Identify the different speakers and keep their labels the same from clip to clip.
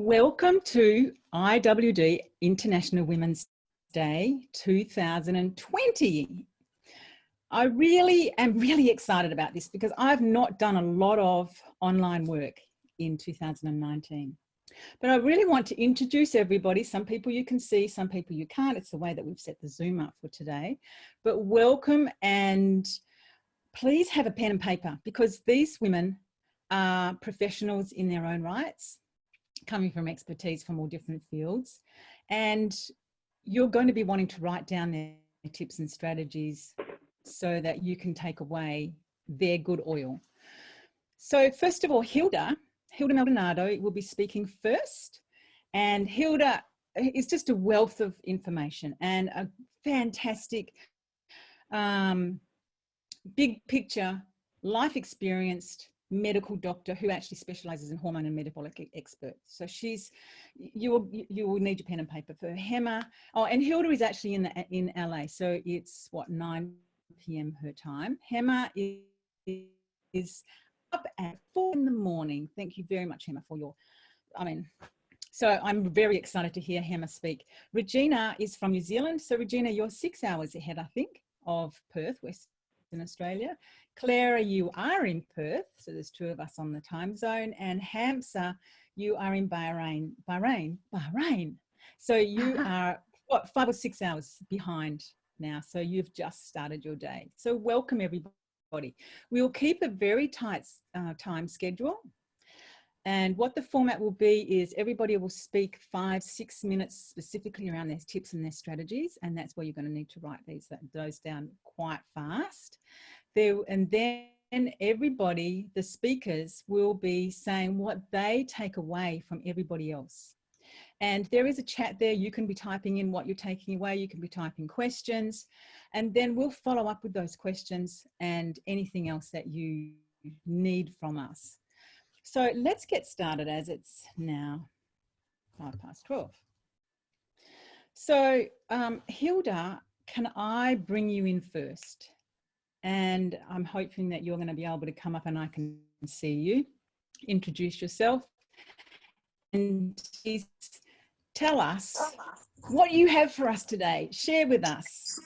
Speaker 1: Welcome to IWD International Women's Day 2020. I really am excited about this because I've not done a lot of online work in 2019. But I really want to introduce everybody. Some people you can see, some people you can't. It's the way that we've set the Zoom up for today. But welcome, and please have a pen and paper because these women are professionals in their own rights, coming from expertise from all different fields, and you're going to be wanting to write down their tips and strategies so that you can take away their good oil. So first of all, Hilda Maldonaldo will be speaking first, and Hilda is just a wealth of information and a fantastic big picture, life experienced medical doctor who actually specializes in hormone and metabolic experts. So you will need your pen and paper for Hema. Oh, and Hilda is actually in LA, so it's what, 9 p.m. her time. Hema is up at 4 in the morning. Thank you very much, Hema, for your, so I'm very excited to hear Hema speak. Regina is from New Zealand. So Regina, you're 6 hours ahead, I think, of Perth, Western Australia. Clara, you are in Perth, so there's two of us on the time zone, and Hamsa, you are in Bahrain. So you are, what, 5 or 6 hours behind now, so you've just started your day. So welcome everybody. We'll keep a very tight time schedule, and what the format will be is everybody will speak 5-6 minutes specifically around their tips and their strategies, and that's where you're going to need to write those down quite fast. And then everybody, the speakers, will be saying what they take away from everybody else. And there is a chat there. You can be typing in what you're taking away. You can be typing questions. And then we'll follow up with those questions and anything else that you need from us. So let's get started, as it's now 12:05. So Hilda, can I bring you in first? And I'm hoping that you're going to be able to come up and I can see you. Introduce yourself and tell us what you have for us today. Share with us.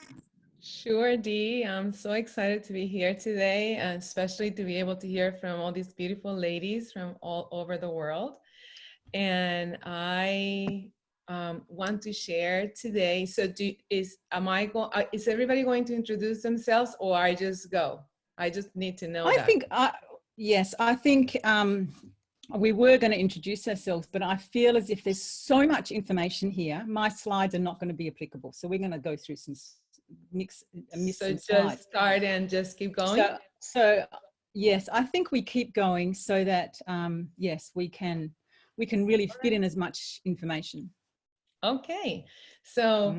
Speaker 2: Sure, Dee. I'm so excited to be here today, and especially to be able to hear from all these beautiful ladies from all over the world. And I want to share today. So is everybody going to introduce themselves, or I just go? I just need to know
Speaker 1: Yes, I think we were going to introduce ourselves, but I feel as if there's so much information here, my slides are not going to be applicable. So we're going to go through some
Speaker 2: just start and just keep going.
Speaker 1: So yes, I think we keep going so that yes, we can really fit in as much information.
Speaker 2: Okay, so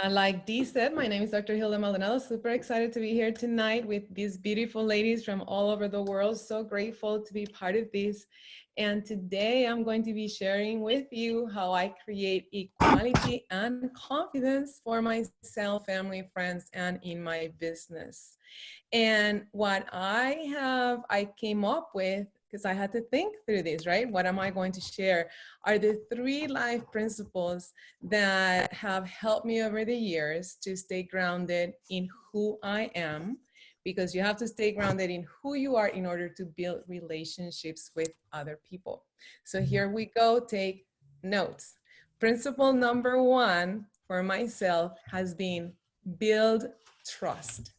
Speaker 2: like Dee said, my name is Dr.Hilda Maldonaldo. Super excited to be here tonight with these beautiful ladies from all over the world. So grateful to be part of this. And today I'm going to be sharing with you how I create equality and confidence for myself, family, friends, and in my business. And what I came up with, because I had to think through this, right? What am I going to share? Are the 3 life principles that have helped me over the years to stay grounded in who I am, because you have to stay grounded in who you are in order to build relationships with other people. So here we go, take notes. Principle number 1 for myself has been build trust.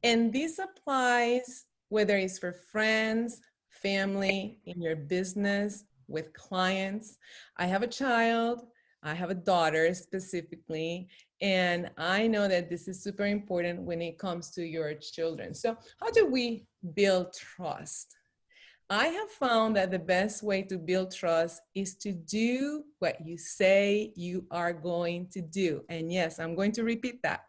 Speaker 2: And this applies whether it's for friends, family, in your business, with clients. I have a child, I have a daughter specifically, and I know that this is super important when it comes to your children. So how do we build trust? I have found that the best way to build trust is to do what you say you are going to do. And yes, I'm going to repeat that.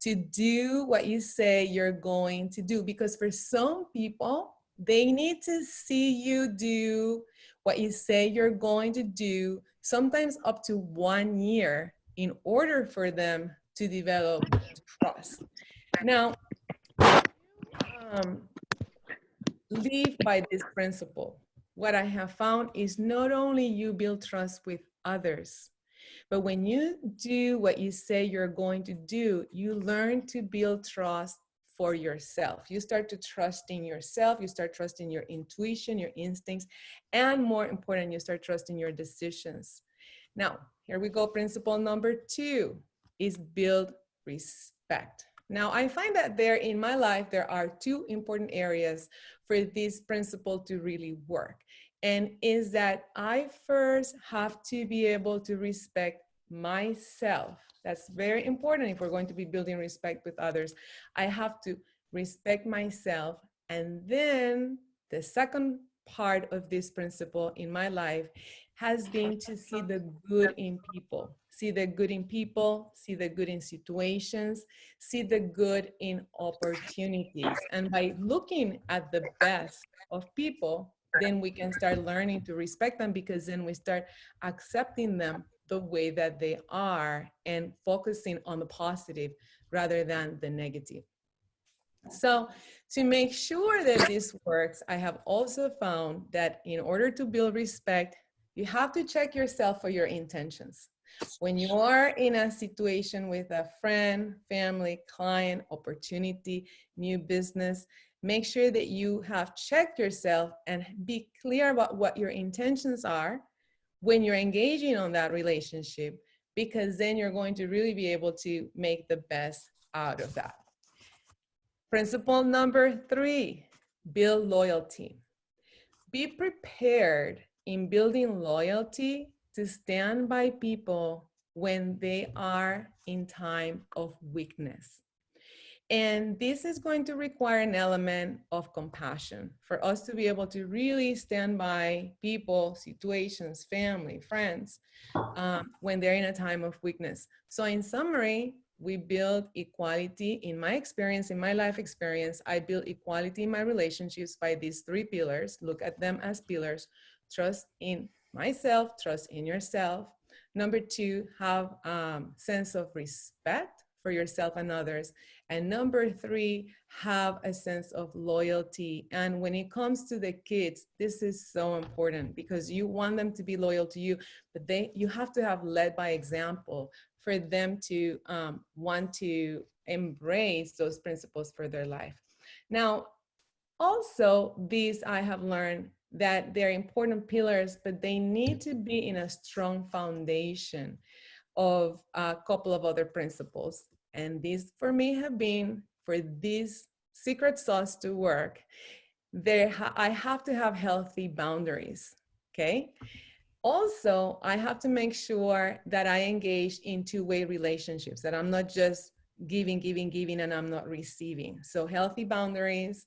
Speaker 2: To do what you say you're going to do, because for some people, they need to see you do what you say you're going to do, sometimes up to 1 year, in order for them to develop trust. Now, live by this principle. what I have found is not only you build trust with others, but when you do what you say you're going to do, you learn to build trust for yourself. You start to trust in yourself, you start trusting your intuition, your instincts, and more important, you start trusting your decisions. Now, here we go. Principle number 2 is build respect. Now, I find that in my life, there are 2 important areas for this principle to really work. And is that I first have to be able to respect myself. That's very important if we're going to be building respect with others. I have to respect myself. And then the second part of this principle in my life has been to see the good in people. See the good in people, see the good in situations, see the good in opportunities. And by looking at the best of people, then we can start learning to respect them, because then we start accepting them the way that they are and focusing on the positive rather than the negative. So to make sure that this works, I have also found that in order to build respect, you have to check yourself for your intentions. When you are in a situation with a friend, family, client, opportunity, new business, make sure that you have checked yourself and be clear about what your intentions are when you're engaging on that relationship, because then you're going to really be able to make the best out of that. Principle number 3, build loyalty. Be prepared in building loyalty to stand by people when they are in time of weakness. And this is going to require an element of compassion for us to be able to really stand by people, situations, family, friends, when they're in a time of weakness. So in summary, we build equality. In my experience, in my life experience, I build equality in my relationships by these 3 pillars. Look at them as pillars. Trust in myself, trust in yourself. Number 2, have sense of respect for yourself and others. And number 3, have a sense of loyalty. And when it comes to the kids, this is so important, because you want them to be loyal to you, but you have to have led by example for them to want to embrace those principles for their life. Now, also, these I have learned that they're important pillars, but they need to be in a strong foundation of a couple of other principles. And these for me have been, for this secret sauce to work, I have to have healthy boundaries, okay? Also, I have to make sure that I engage in 2-way relationships, that I'm not just giving, and I'm not receiving. So healthy boundaries,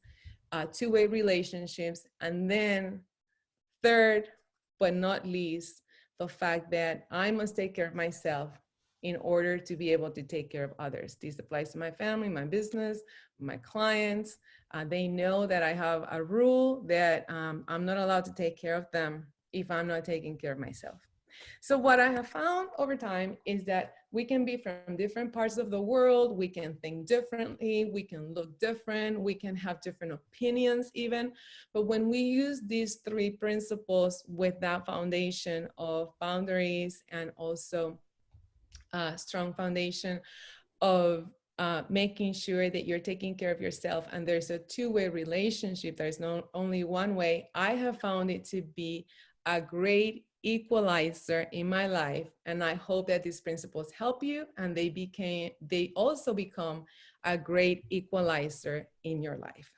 Speaker 2: 2-way relationships, and then third, but not least, the fact that I must take care of myself in order to be able to take care of others. This applies to my family, my business, my clients. They know that I have a rule that I'm not allowed to take care of them if I'm not taking care of myself. So what I have found over time is that we can be from different parts of the world, we can think differently, we can look different, we can have different opinions even, but when we use these 3 principles with that foundation of boundaries and also a strong foundation of making sure that you're taking care of yourself, and there's a 2-way relationship, there's not only one way, I have found it to be a great equalizer in my life. And I hope that these principles help you, and they also become a great equalizer in your life.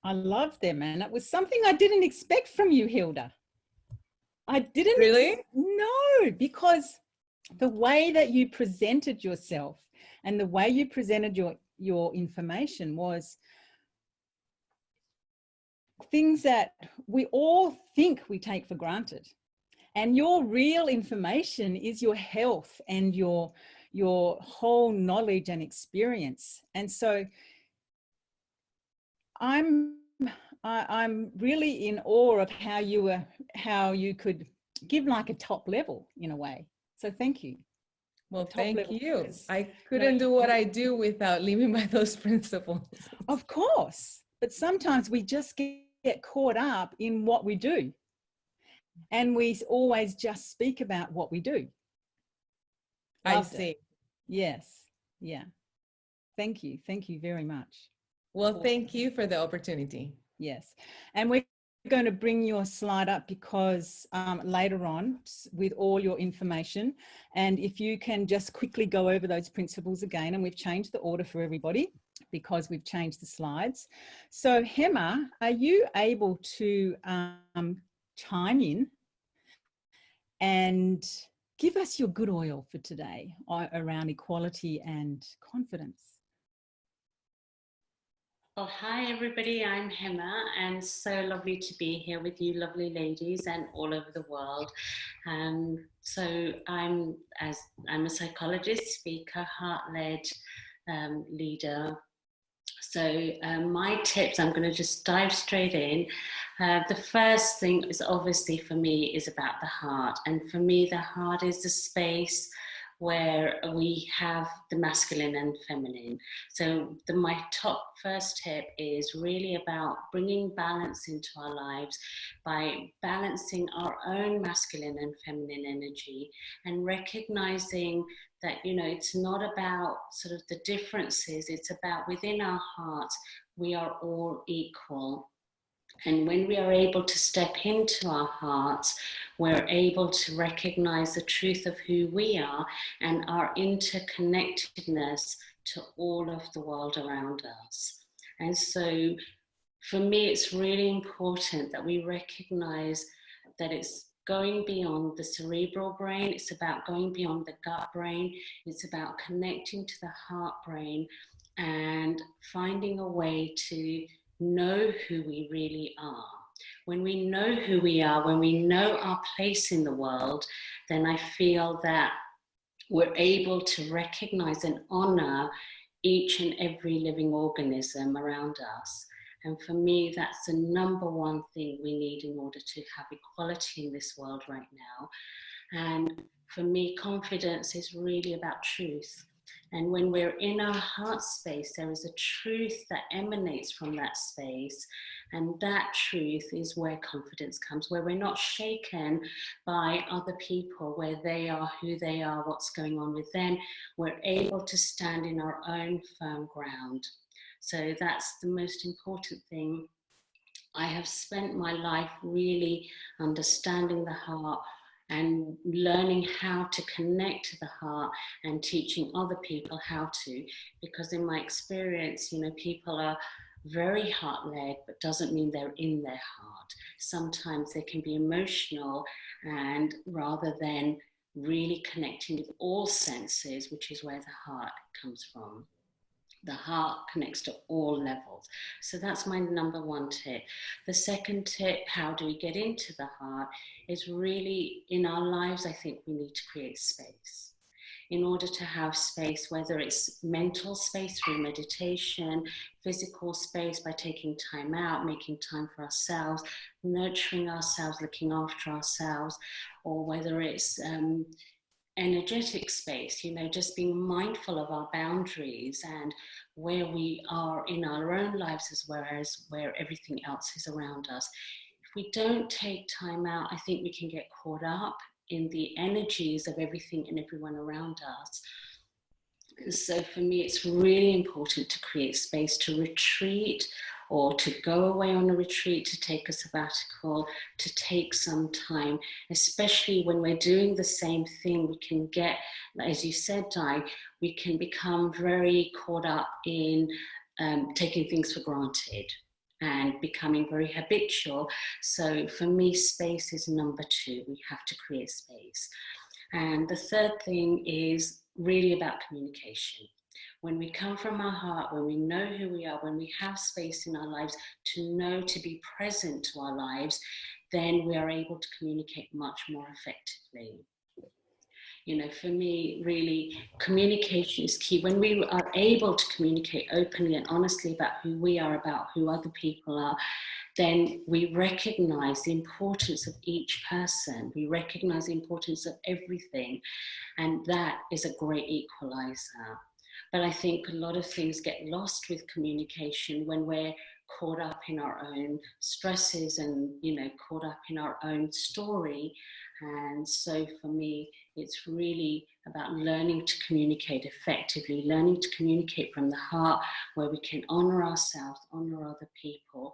Speaker 1: I love them, and it was something I didn't expect from you, Hilda. I didn't.
Speaker 2: Really?
Speaker 1: No, because the way that you presented yourself and the way you presented your information was things that we all think we take for granted. And your real information is your health and your whole knowledge and experience. And so I'm really in awe of how you could give like a top level in a way. So thank you.
Speaker 2: Well, thank you. I couldn't do what I do without living by those principles.
Speaker 1: Of course. But sometimes we just get get caught up in what we do. And we always just speak about what we do. Loved
Speaker 2: I see.
Speaker 1: it. Yes. Yeah. Thank you. Thank you very much.
Speaker 2: Well, thank you for the opportunity.
Speaker 1: Yes. And we're going to bring your slide up because later on with all your information, and if you can just quickly go over those principles again, and we've changed the order for everybody because we've changed the slides. So Hema, are you able to chime in and give us your good oil for today around equality and confidence?
Speaker 3: Well, hi everybody, I'm Hema, and so lovely to be here with you lovely ladies and all over the world. So I'm a psychologist, speaker, heart-led leader. So my tips, I'm going to just dive straight in. The first thing is obviously for me is about the heart, and for me the heart is the space where we have the masculine and feminine. So my top first tip is really about bringing balance into our lives by balancing our own masculine and feminine energy and recognizing that, you know, it's not about sort of the differences, it's about within our hearts, we are all equal. And when we are able to step into our hearts, we're able to recognize the truth of who we are and our interconnectedness to all of the world around us. And so for me, it's really important that we recognize that it's going beyond the cerebral brain. It's about going beyond the gut brain. It's about connecting to the heart brain and finding a way to know who we really are. When we know who we are, when we know our place in the world, then I feel that we're able to recognize and honor each and every living organism around us. And for me, that's the number one thing we need in order to have equality in this world right now. And for me, confidence is really about truth. And when we're in our heart space, there is a truth that emanates from that space. And that truth is where confidence comes, where we're not shaken by other people, where they are who they are, what's going on with them. We're able to stand in our own firm ground. So that's the most important thing. I have spent my life really understanding the heart and learning how to connect to the heart and teaching other people how to, because in my experience, you know, people are very heart-led, but doesn't mean they're in their heart. Sometimes they can be emotional, and rather than really connecting with all senses, which is where the heart comes from. The heart connects to all levels. So that's my number one tip. The second tip, how do we get into the heart, is really in our lives, I think we need to create space. In order to have space, whether it's mental space through meditation, physical space by taking time out, making time for ourselves, nurturing ourselves, looking after ourselves, or whether it's energetic space, you know, just being mindful of our boundaries and where we are in our own lives as well as where everything else is around us. If we don't take time out, I think we can get caught up in the energies of everything and everyone around us. So for me, it's really important to create space to retreat or to go away on a retreat, to take a sabbatical, to take some time, especially when we're doing the same thing. We can get, as you said, Di, we can become very caught up in taking things for granted and becoming very habitual. So for me, space is number two. We have to create space. And the third thing is really about communication. When we come from our heart, when we know who we are, when we have space in our lives to know, to be present to our lives, then we are able to communicate much more effectively. You know, for me, really, communication is key. When we are able to communicate openly and honestly about who we are, about who other people are, then we recognize the importance of each person. We recognize the importance of everything. And that is a great equalizer. But I think a lot of things get lost with communication when we're caught up in our own stresses and, you know, caught up in our own story. And so for me, it's really about learning to communicate effectively, learning to communicate from the heart, where we can honor ourselves, honor other people,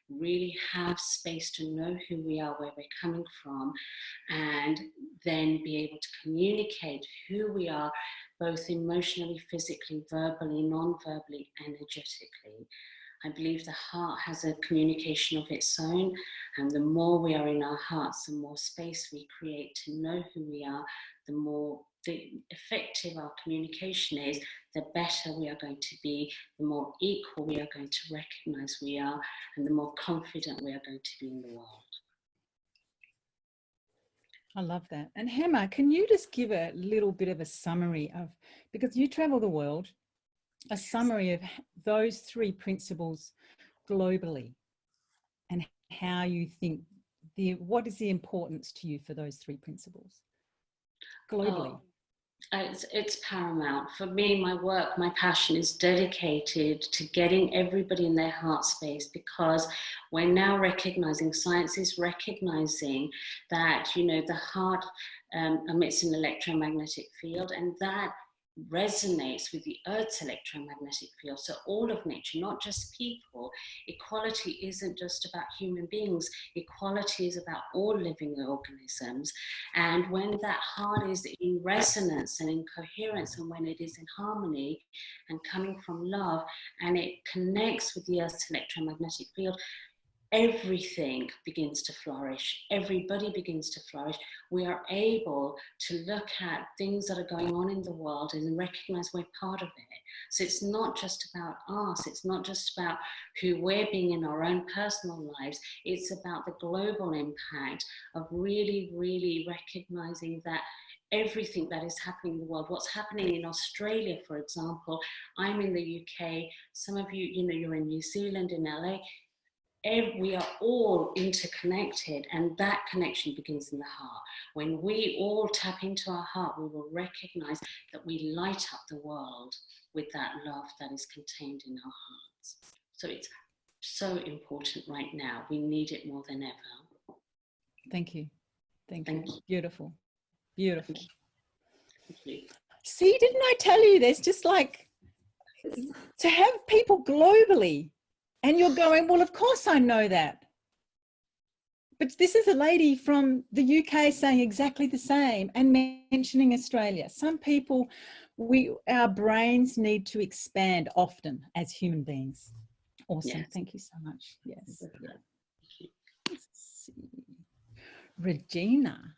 Speaker 3: really have space to know who we are, where we're coming from, and then be able to communicate who we are, both emotionally, physically, verbally, non-verbally, energetically. I believe the heart has a communication of its own, and the more we are in our hearts, the more space we create to know who we are, the more effective our communication is, the better we are going to be, the more equal we are going to recognize we are, and the more confident we are going to be in the world.
Speaker 1: I love that. And Hema, can you just give a little bit of a summary of, because you travel the world, a summary of those 3 principles globally, and how you think, what is the importance to you for those 3 principles globally?
Speaker 3: It's paramount. For me, my work, my passion is dedicated to getting everybody in their heart space, because we're now recognizing, science is recognizing that, you know, the heart emits an electromagnetic field, and that resonates with the Earth's electromagnetic field. So all of nature, not just people. Equality isn't just about human beings. Equality is about all living organisms. And when that heart is in resonance and in coherence, and when it is in harmony and coming from love, and it connects with the Earth's electromagnetic field, everything begins to flourish. Everybody begins to flourish. We are able to look at things that are going on in the world and recognize we're part of it. So it's not just about us. It's not just about who we're being in our own personal lives. It's about the global impact of really, really recognizing that everything that is happening in the world, what's happening in Australia, for example. I'm in the UK. Some of you, you know, you're in New Zealand, in LA. We are all interconnected, and that connection begins in the heart. When we all tap into our heart, we will recognize that we light up the world with that love that is contained in our hearts. So it's so important right now. We need it more than ever.
Speaker 1: Thank you. Thank you. Beautiful. Beautiful.
Speaker 3: Thank you.
Speaker 1: See, didn't I tell you, there's just like, to have people globally, and you're going, well, of course I know that. But this is a lady from the UK saying exactly the same and mentioning Australia. Some people, our brains need to expand often as human beings. Awesome. Yes. Thank you so much. Yes. Yeah. Let's see. Regina,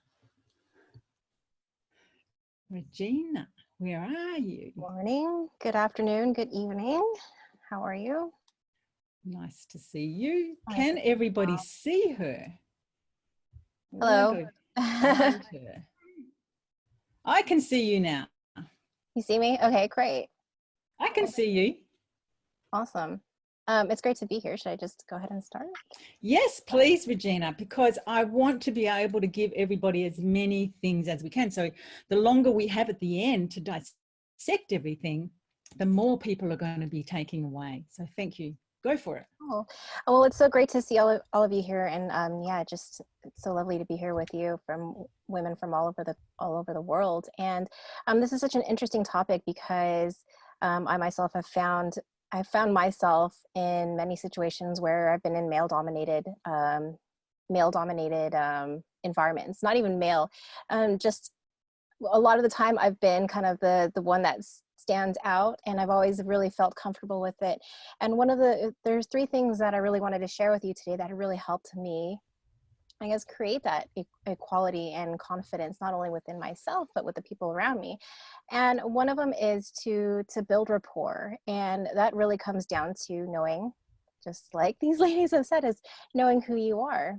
Speaker 1: where are you?
Speaker 4: Morning, good afternoon, good evening. How are you?
Speaker 1: Nice to see you. Can everybody see her?
Speaker 4: Hello.
Speaker 1: Her. I can see you now.
Speaker 4: You see me? Okay, great.
Speaker 1: I can see you.
Speaker 4: Awesome. It's great to be here. Should I just go ahead and start?
Speaker 1: Yes, please, Regina, because I want to be able to give everybody as many things as we can. So the longer we have at the end to dissect everything, the more people are going to be taking away. So thank you. Go for it.
Speaker 4: Oh, well, it's so great to see all of you here, and yeah, just it's so lovely to be here with you, from women from all over the world. And this is such an interesting topic, because I myself have found myself in many situations where I've been in male-dominated environments. Not even male, just a lot of the time I've been kind of the one that's stands out, and I've always really felt comfortable with it. And there's 3 things that I really wanted to share with you today that have really helped me, I guess, create that equality and confidence, not only within myself, but with the people around me. And one of them is to build rapport. And that really comes down to knowing, just like these ladies have said, is knowing who you are.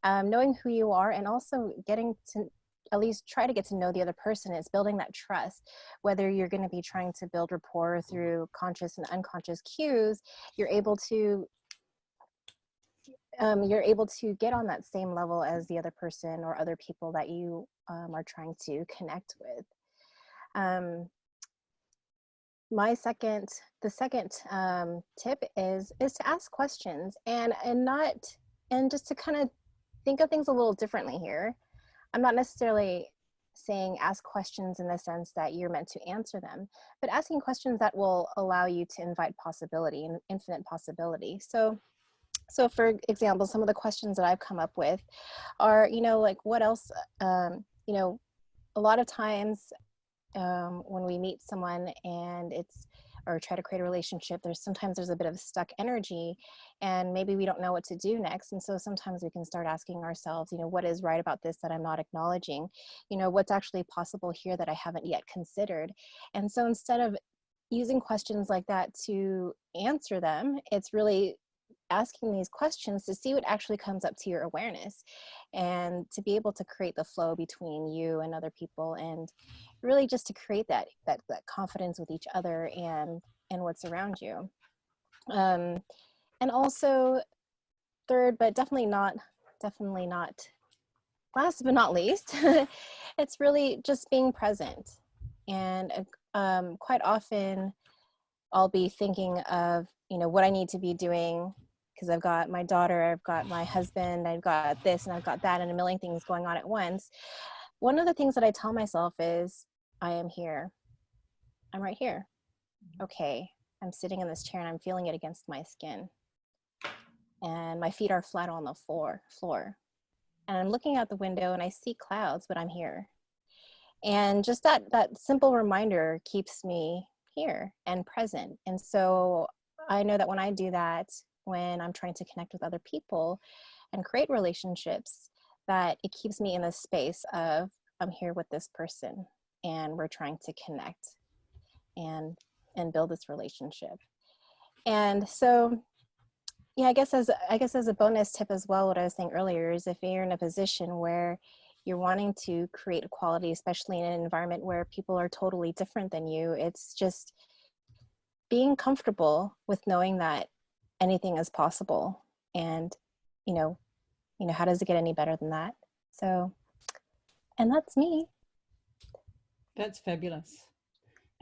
Speaker 4: Knowing who you are, and also getting to at least try to get to know the other person. Is building that trust. Whether you're going to be trying to build rapport through conscious and unconscious cues, you're able to get on that same level as the other person or other people that you are trying to connect with. the second tip is to ask questions and just to kind of think of things a little differently here. I'm not necessarily saying ask questions in the sense that you're meant to answer them, but asking questions that will allow you to invite possibility and infinite possibility. So for example, some of the questions that I've come up with are, like what else, a lot of times when we meet someone and or try to create a relationship, sometimes there's a bit of stuck energy and maybe we don't know what to do next. And so sometimes we can start asking ourselves, what is right about this that I'm not acknowledging? What's actually possible here that I haven't yet considered? And so instead of using questions like that to answer them, it's really asking these questions to see what actually comes up to your awareness and to be able to create the flow between you and other people, and really just to create that confidence with each other and what's around you. And also third, but definitely not last but not least, it's really just being present. And quite often I'll be thinking of, what I need to be doing, because I've got my daughter, I've got my husband, I've got this and I've got that, and a million things going on at once. One of the things that I tell myself is, I am here. I'm right here. Okay, I'm sitting in this chair and I'm feeling it against my skin. And my feet are flat on the floor. And I'm looking out the window and I see clouds, but I'm here. And just that simple reminder keeps me here and present. And so I know that when I do that, when I'm trying to connect with other people and create relationships, that it keeps me in the space of, I'm here with this person and we're trying to connect and build this relationship. And so, yeah, I guess as a bonus tip as well, what I was saying earlier is, if you're in a position where you're wanting to create equality, especially in an environment where people are totally different than you, it's just being comfortable with knowing that anything is possible. And, how does it get any better than that? So, and that's me.
Speaker 1: That's fabulous.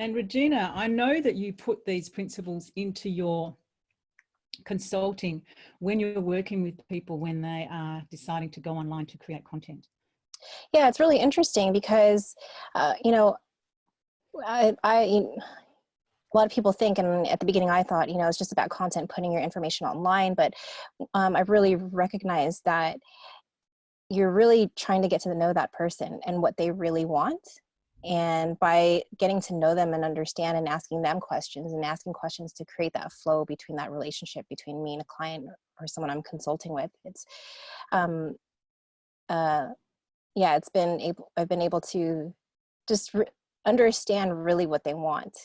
Speaker 1: And Regina, I know that you put these principles into your consulting when you're working with people when they are deciding to go online to create content.
Speaker 4: Yeah, it's really interesting because, a lot of people think, and at the beginning I thought, it's just about content, putting your information online, but I've really recognized that you're really trying to get to know that person and what they really want. And by getting to know them and understand and asking them questions and asking questions to create that flow between that relationship between me and a client or someone I'm consulting with, I've been able to just understand really what they want.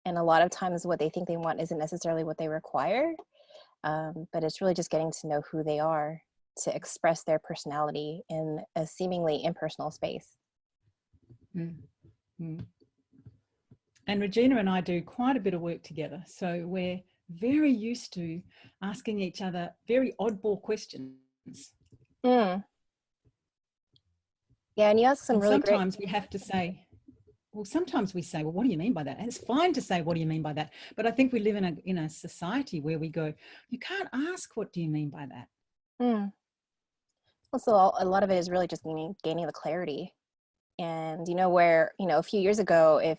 Speaker 4: And a lot of times what they think they want isn't necessarily what they require, but it's really just getting to know who they are to express their personality in a seemingly impersonal space.
Speaker 1: Mm-hmm. And Regina and I do quite a bit of work together. So we're very used to asking each other very oddball questions.
Speaker 4: Yeah, and you ask some really great...
Speaker 1: Sometimes we have to say, sometimes we say, well, what do you mean by that? And it's fine to say, what do you mean by that? But I think we live in a society where we go, you can't ask, what do you mean by that?
Speaker 4: Also, a lot of it is really just gaining the clarity. And, where, a few years ago, if,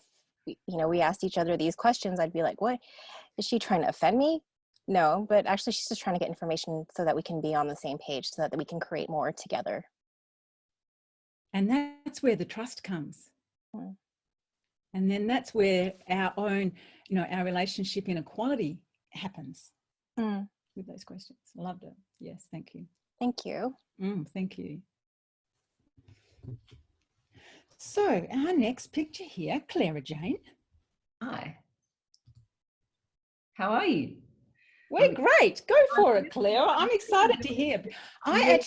Speaker 4: we asked each other these questions, I'd be like, what? Is she trying to offend me? No, but actually she's just trying to get information so that we can be on the same page, so that we can create more together.
Speaker 1: And that's where the trust comes. And then that's where our own, our relationship inequality happens with those questions. I loved it. Yes, thank you.
Speaker 4: Thank you.
Speaker 1: Thank you. So our next picture here, Clara Jane.
Speaker 5: Hi. How are you?
Speaker 1: We're great. Go for it, Clara. I'm excited to hear. I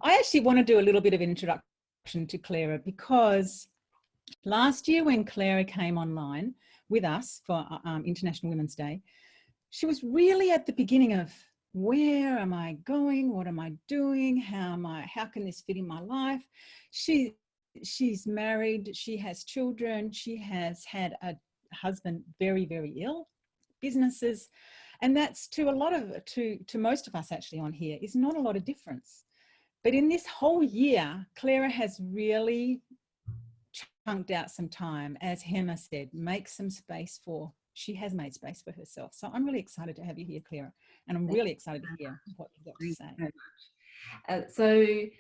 Speaker 1: actually want to do a little bit of an introduction to Clara, because last year when Clara came online with us for International Women's Day, she was really at the beginning of, where am I going? What am I doing? How can this fit in my life? She's married, she has children, she has had a husband very, very ill, businesses. And that's to most of us actually on here is not a lot of difference. But in this whole year, Clara has really chunked out some time, as Hema said, she has made space for herself. So I'm really excited to have you here, Clara, and I'm really excited to hear what you've got to say.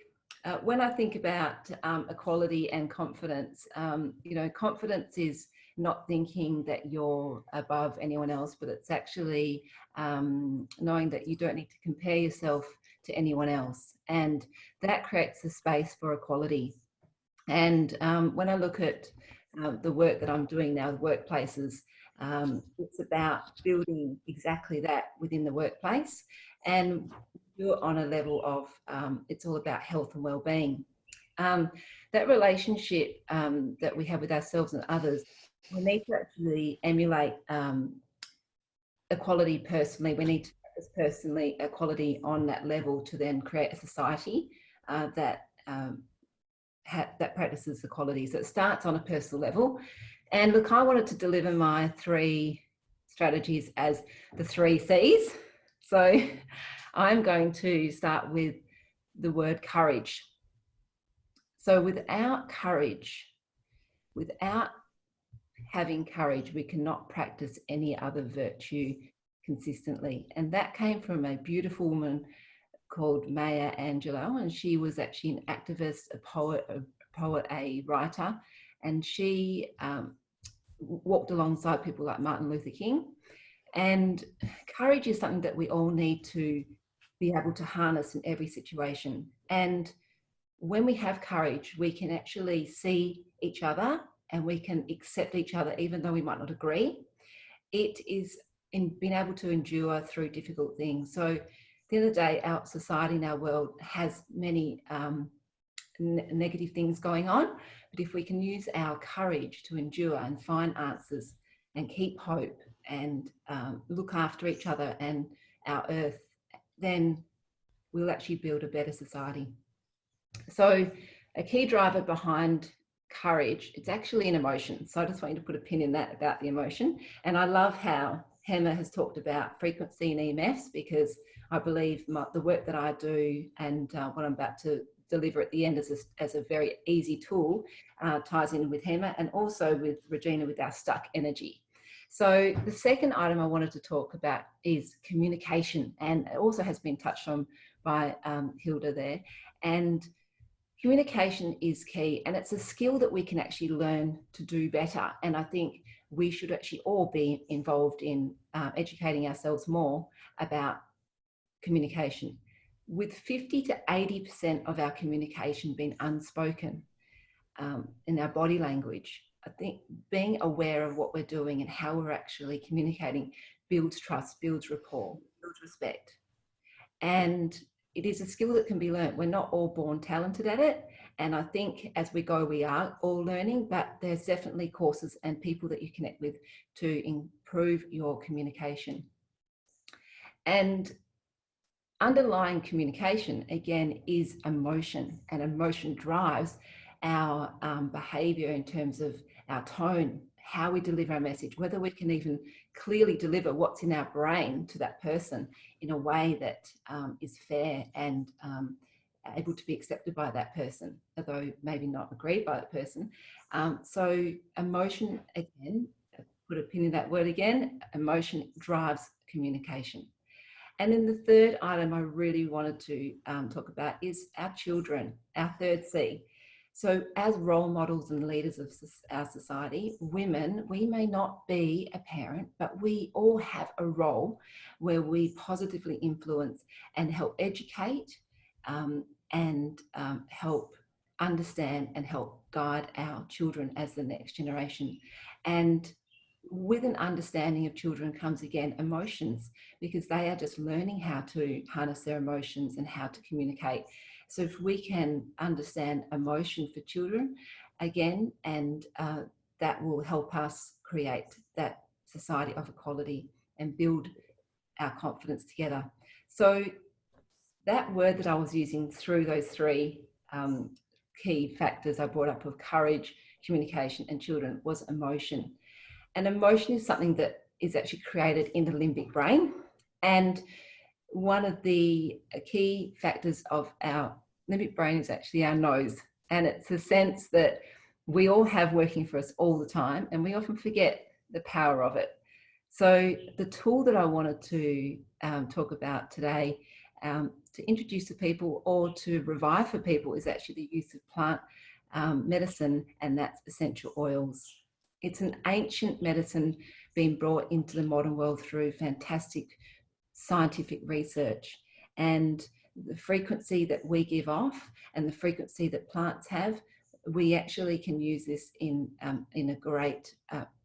Speaker 5: When I think about equality and confidence, confidence is not thinking that you're above anyone else, but it's actually knowing that you don't need to compare yourself to anyone else. And that creates a space for equality. And when I look at the work that I'm doing now, the workplaces, it's about building exactly that within the workplace. And you're on a level of, it's all about health and well-being. That relationship that we have with ourselves and others, we need to actually emulate equality personally. We need to practice personally equality on that level to then create a society that practices equality. So it starts on a personal level. And look, I wanted to deliver my 3 strategies as the 3 C's. So I'm going to start with the word courage. So without courage, without having courage, we cannot practice any other virtue consistently. And that came from a beautiful woman called Maya Angelou, and she was actually an activist, a poet, a writer, and she walked alongside people like Martin Luther King. And courage is something that we all need to be able to harness in every situation. And when we have courage, we can actually see each other and we can accept each other even though we might not agree. It is in being able to endure through difficult things. So at the end of the day, our society and our world has many negative things going on, but if we can use our courage to endure and find answers and keep hope and look after each other and our earth, then we'll actually build a better society. So a key driver behind courage, it's actually an emotion. So I just want you to put a pin in that about the emotion. And I love how Hema has talked about frequency and EMFs, because I believe the work that I do and what I'm about to deliver at the end as a very easy tool ties in with Hema and also with Regina with our stuck energy. So the second item I wanted to talk about is communication, and it also has been touched on by Hilda there. And communication is key, and it's a skill that we can actually learn to do better. And I think we should actually all be involved in educating ourselves more about communication. With 50 to 80% of our communication being unspoken in our body language, I think being aware of what we're doing and how we're actually communicating builds trust, builds rapport, builds respect. And it is a skill that can be learned. We're not all born talented at it. And I think as we go, we are all learning, but there's definitely courses and people that you connect with to improve your communication. And underlying communication, again, is emotion, and emotion drives our behavior in terms of our tone, how we deliver our message, whether we can even clearly deliver what's in our brain to that person in a way that is fair and able to be accepted by that person, although maybe not agreed by that person. So emotion, again, put a pin in that word again, emotion drives communication. And then the third item I really wanted to talk about is our children, our third C. So as role models and leaders of our society, women, we may not be a parent, but we all have a role where we positively influence and help educate and help understand and help guide our children as the next generation. And with an understanding of children comes again emotions, because they are just learning how to harness their emotions and how to communicate. So if we can understand emotion for children again, and that will help us create that society of equality and build our confidence together. So that word that I was using through those 3 key factors I brought up of courage, communication and children was emotion. an emotion is something that is actually created in the limbic brain. And one of the key factors of our limbic brain is actually our nose. And it's a sense that we all have working for us all the time, and we often forget the power of it. So the tool that I wanted to talk about today, to introduce to people or to revive for people, is actually the use of plant medicine, and that's essential oils. It's an ancient medicine being brought into the modern world through fantastic scientific research, and the frequency that we give off and the frequency that plants have, we actually can use this in a great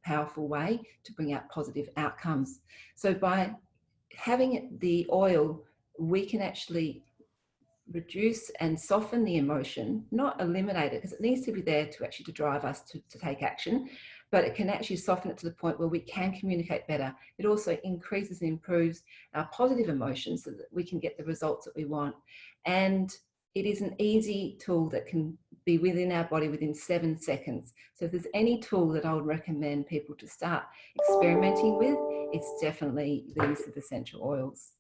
Speaker 5: powerful way to bring out positive outcomes. So by having the oil, we can actually reduce and soften the emotion, not eliminate it, because it needs to be there to actually to drive us to take action, but it can actually soften it to the point where we can communicate better. It also increases and improves our positive emotions so that we can get the results that we want. And it is an easy tool that can be within our body within 7 seconds. So if there's any tool that I would recommend people to start experimenting with, it's definitely the use of essential oils.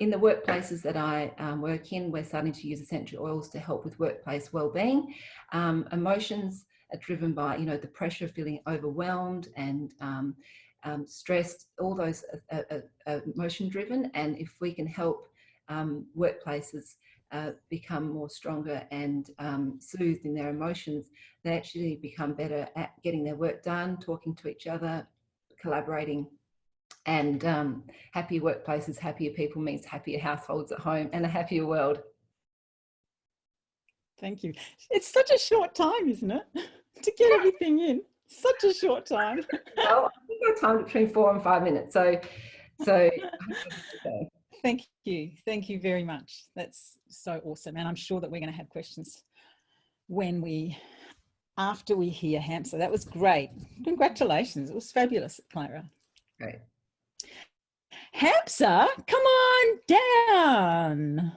Speaker 5: In the workplaces that I work in, we're starting to use essential oils to help with workplace well-being. Emotions are driven by, the pressure of feeling overwhelmed and stressed, all those are emotion-driven. And if we can help workplaces become more stronger and soothed in their emotions, they actually become better at getting their work done, talking to each other, collaborating. And happier workplaces, happier people means happier households at home and a happier world.
Speaker 1: Thank you. It's such a short time, isn't it? To get everything in. Such a short time.
Speaker 5: Well, I think our time between 4 and 5 minutes. So
Speaker 1: Thank you. Thank you very much. That's so awesome. And I'm sure that we're going to have questions after we hear Hamsa. That was great. Congratulations. It was fabulous, Clara.
Speaker 5: Great.
Speaker 1: Hamsa, come on down.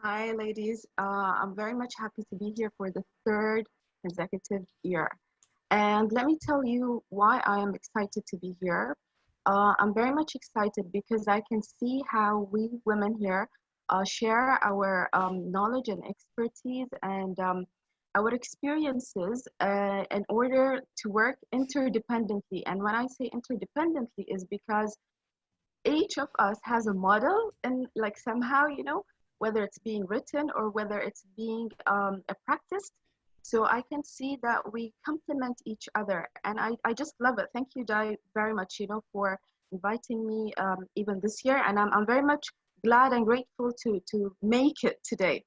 Speaker 6: Hi, ladies. I'm very much happy to be here for the 3rd consecutive year. And let me tell you why I am excited to be here. I'm very much excited because I can see how we women here share our knowledge and expertise and our experiences in order to work interdependently. And when I say interdependently is because each of us has a model, and like somehow, whether it's being written or whether it's being practiced. So I can see that we complement each other, and I just love it. Thank you, Di, very much, for inviting me even this year, and I'm very much glad and grateful to make it today.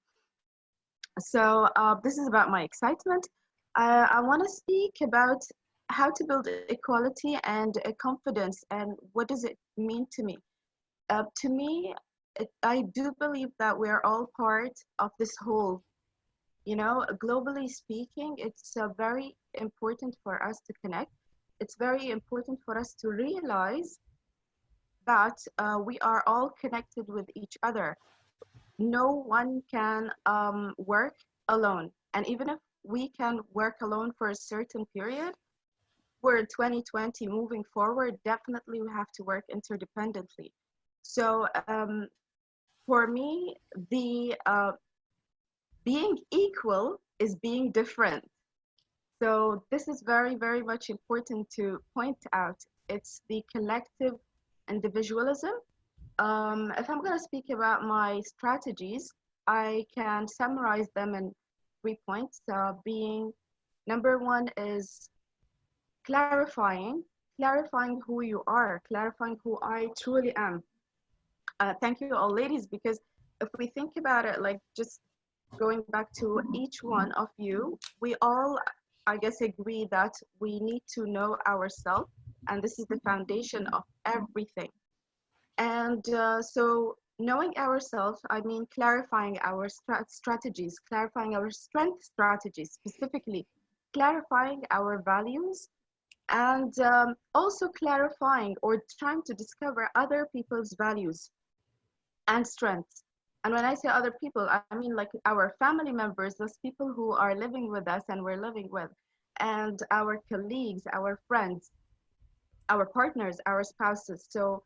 Speaker 6: So this is about my excitement. I want to speak about how to build equality and confidence, and what does it mean to me. To me, I do believe that we're all part of this whole. Globally speaking, it's very important for us to connect. It's very important for us to realize that we are all connected with each other. No one can work alone. And even if we can work alone for a certain period, we're in 2020 moving forward, definitely we have to work interdependently. So for me, the being equal is being different. So this is very, very much important to point out. It's the collective individualism. If I'm going to speak about my strategies, I can summarize them in 3 points. Being number 1 is clarifying who you are, clarifying who I truly am. Thank you all, ladies, because if we think about it, like just going back to each one of you, we all, I guess, agree that we need to know ourselves, and this is the foundation of everything. And so knowing ourselves, I mean clarifying our strategies, clarifying our strength strategies, specifically clarifying our values, and also clarifying or trying to discover other people's values and strengths. And when I say other people, I mean like our family members, those people who are living with us and we're living with. and our colleagues, our friends, our partners, our spouses. So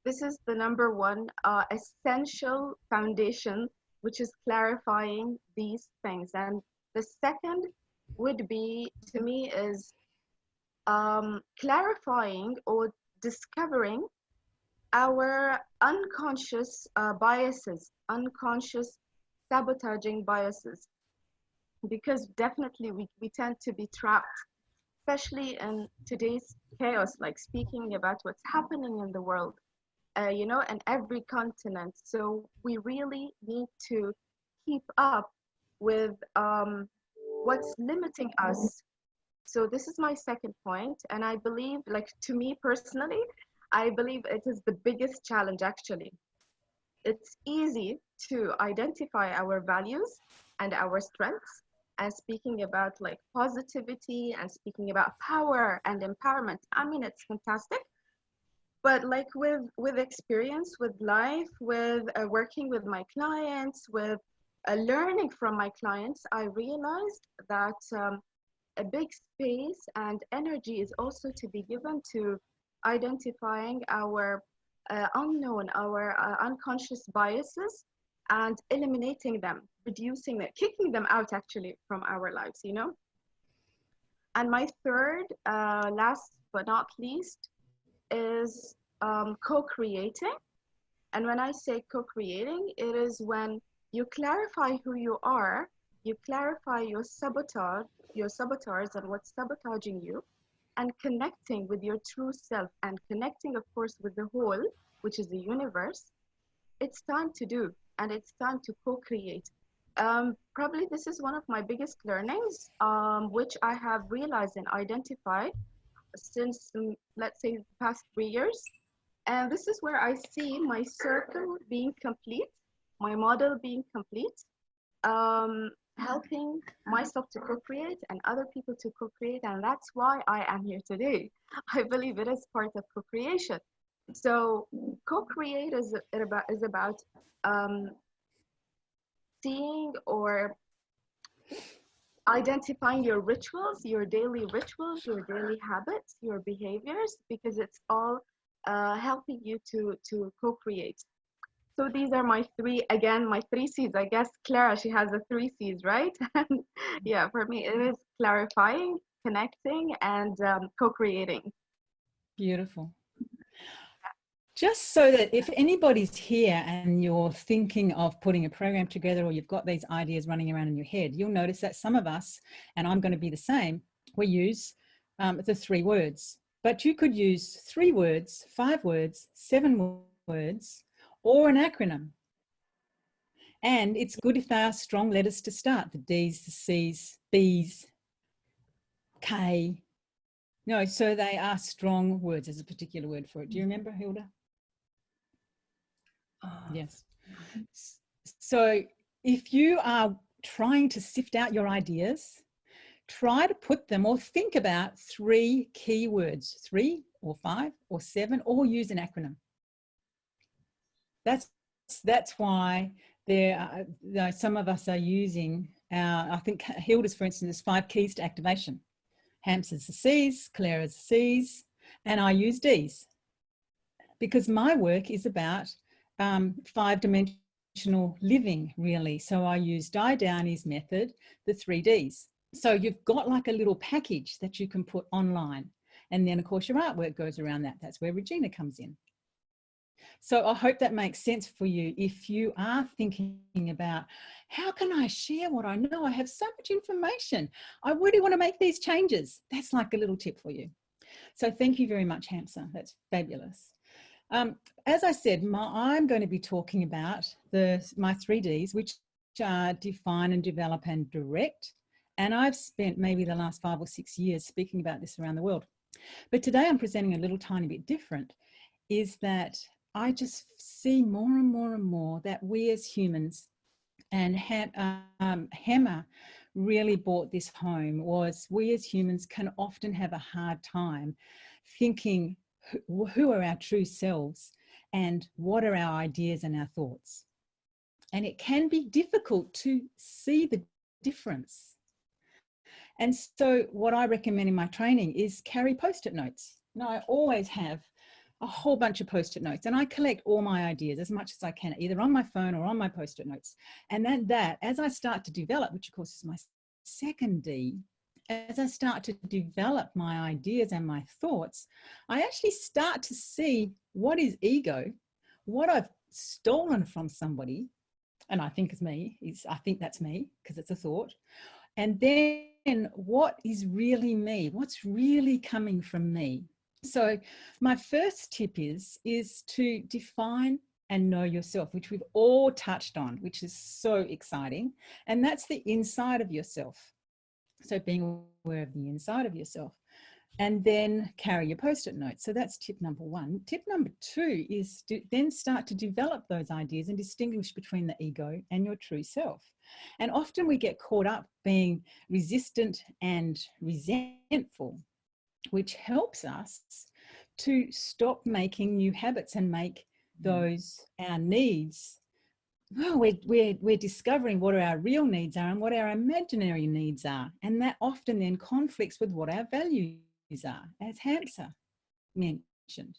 Speaker 6: this is the number one essential foundation, which is clarifying these things. And the second would be, to me, is clarifying or discovering our unconscious biases, unconscious sabotaging biases, because definitely we tend to be trapped, especially in today's chaos, like speaking about what's happening in the world, you know, in every continent. So we really need to keep up with what's limiting us. So this is my second point, and I believe, like, to me personally, I believe it is the biggest challenge actually. It's easy to identify our values and our strengths, and speaking about like positivity and speaking about power and empowerment. I mean, it's fantastic. But like with experience, with life, with working with my clients, with learning from my clients, I realized that a big space and energy is also to be given to identifying our unknown, our unconscious biases, and eliminating them, reducing them, kicking them out actually from our lives, you know. And my third, last but not least, is co-creating. And when I say co-creating, it is when you clarify who you are, you clarify your saboteurs and what's sabotaging you, and connecting with your true self, and connecting, of course, with the whole, which is the universe. It's time to do, and it's time to co-create. Probably this is one of my biggest learnings, which I have realized and identified since, let's say, the past 3 years. And this is where I see my circle being complete, my model being complete, helping myself to co-create and other people to co-create. And that's why I am here today. I believe it is part of co-creation. So co-create is about seeing or identifying your rituals, your daily rituals, your daily habits, your behaviors, because it's all helping you to co-create. So these are my three, again, my 3 C's. I guess Clara, she has the 3 C's, right? Yeah, for me, it is clarifying, connecting, and co-creating.
Speaker 1: Beautiful. Just so that if anybody's here and you're thinking of putting a program together, or you've got these ideas running around in your head, you'll notice that some of us, and I'm going to be the same, we use the 3 words. But you could use 3 words, 5 words, 7 words, or an acronym. And it's good if they are strong letters to start, the D's, the C's, B's, K. No, so they are strong words. There's a particular word for it. Do you remember, Hilda? Yes. So if you are trying to sift out your ideas, try to put them or think about 3 keywords, 3 or 5 or 7, or use an acronym. That's why there are, some of us are using I think Hilda's, for instance, 5 keys to activation. Hamsa's the C's, Clara's the C's, and I use D's, because my work is about 5-dimensional living, really. So I use Downie's method, the 3 Ds. So you've got like a little package that you can put online. And then, of course, your artwork goes around that. That's where Regina comes in. So I hope that makes sense for you. If you are thinking about, how can I share what I know? I have so much information. I really want to make these changes. That's like a little tip for you. So thank you very much, Hamsa. That's fabulous. As I said, I'm going to be talking about my 3 Ds, which are define and develop and direct. And I've spent maybe the last 5 or 6 years speaking about this around the world. But today I'm presenting a little tiny bit different, is that I just see more and more and more that we as humans, and Hema really brought this home, was we as humans can often have a hard time thinking who are our true selves and what are our ideas and our thoughts. And it can be difficult to see the difference. And so what I recommend in my training is carry Post-it notes. Now, I always have a whole bunch of Post-it notes, and I collect all my ideas as much as I can, either on my phone or on my Post-it notes. And then that, as I start to develop, which of course is my second D, as I start to develop my ideas and my thoughts, I actually start to see what is ego, what I've stolen from somebody, and I think it's me, I think that's me because it's a thought, and then what is really me, what's really coming from me. So my first tip is to define and know yourself, which we've all touched on, which is so exciting. And that's the inside of yourself. So being aware of the inside of yourself, and then carry your Post-it notes. So that's tip number one. Tip number two is to then start to develop those ideas and distinguish between the ego and your true self. And often we get caught up being resistant and resentful, which helps us to stop making new habits and make those our needs. Oh, we're discovering what our real needs are and what our imaginary needs are. And that often then conflicts with what our values are, as Hamsa mentioned.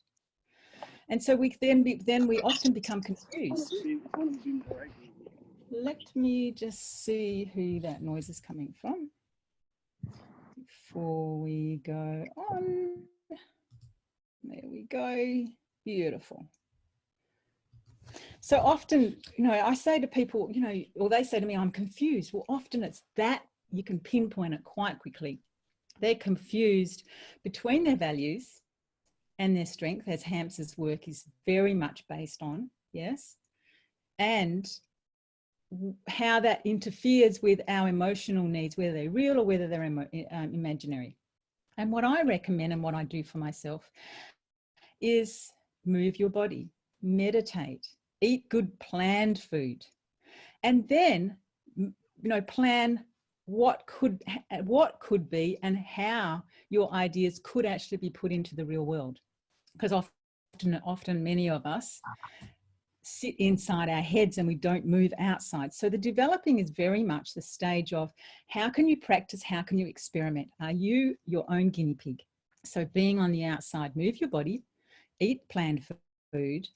Speaker 1: And so we we often become confused. Let me just see who that noise is coming from before we go on. There we go. Beautiful. So often, I say to people, or they say to me, I'm confused. Well, often it's that you can pinpoint it quite quickly. They're confused between their values and their strength, as Hamsa's work is very much based on, yes, and how that interferes with our emotional needs, whether they're real or whether they're imaginary. And what I recommend and what I do for myself is move your body, meditate, eat good planned food, and then, plan what could be and how your ideas could actually be put into the real world. Because often many of us sit inside our heads and we don't move outside. So the developing is very much the stage of how can you practice, how can you experiment? Are you your own guinea pig? So being on the outside, move your body, eat planned food,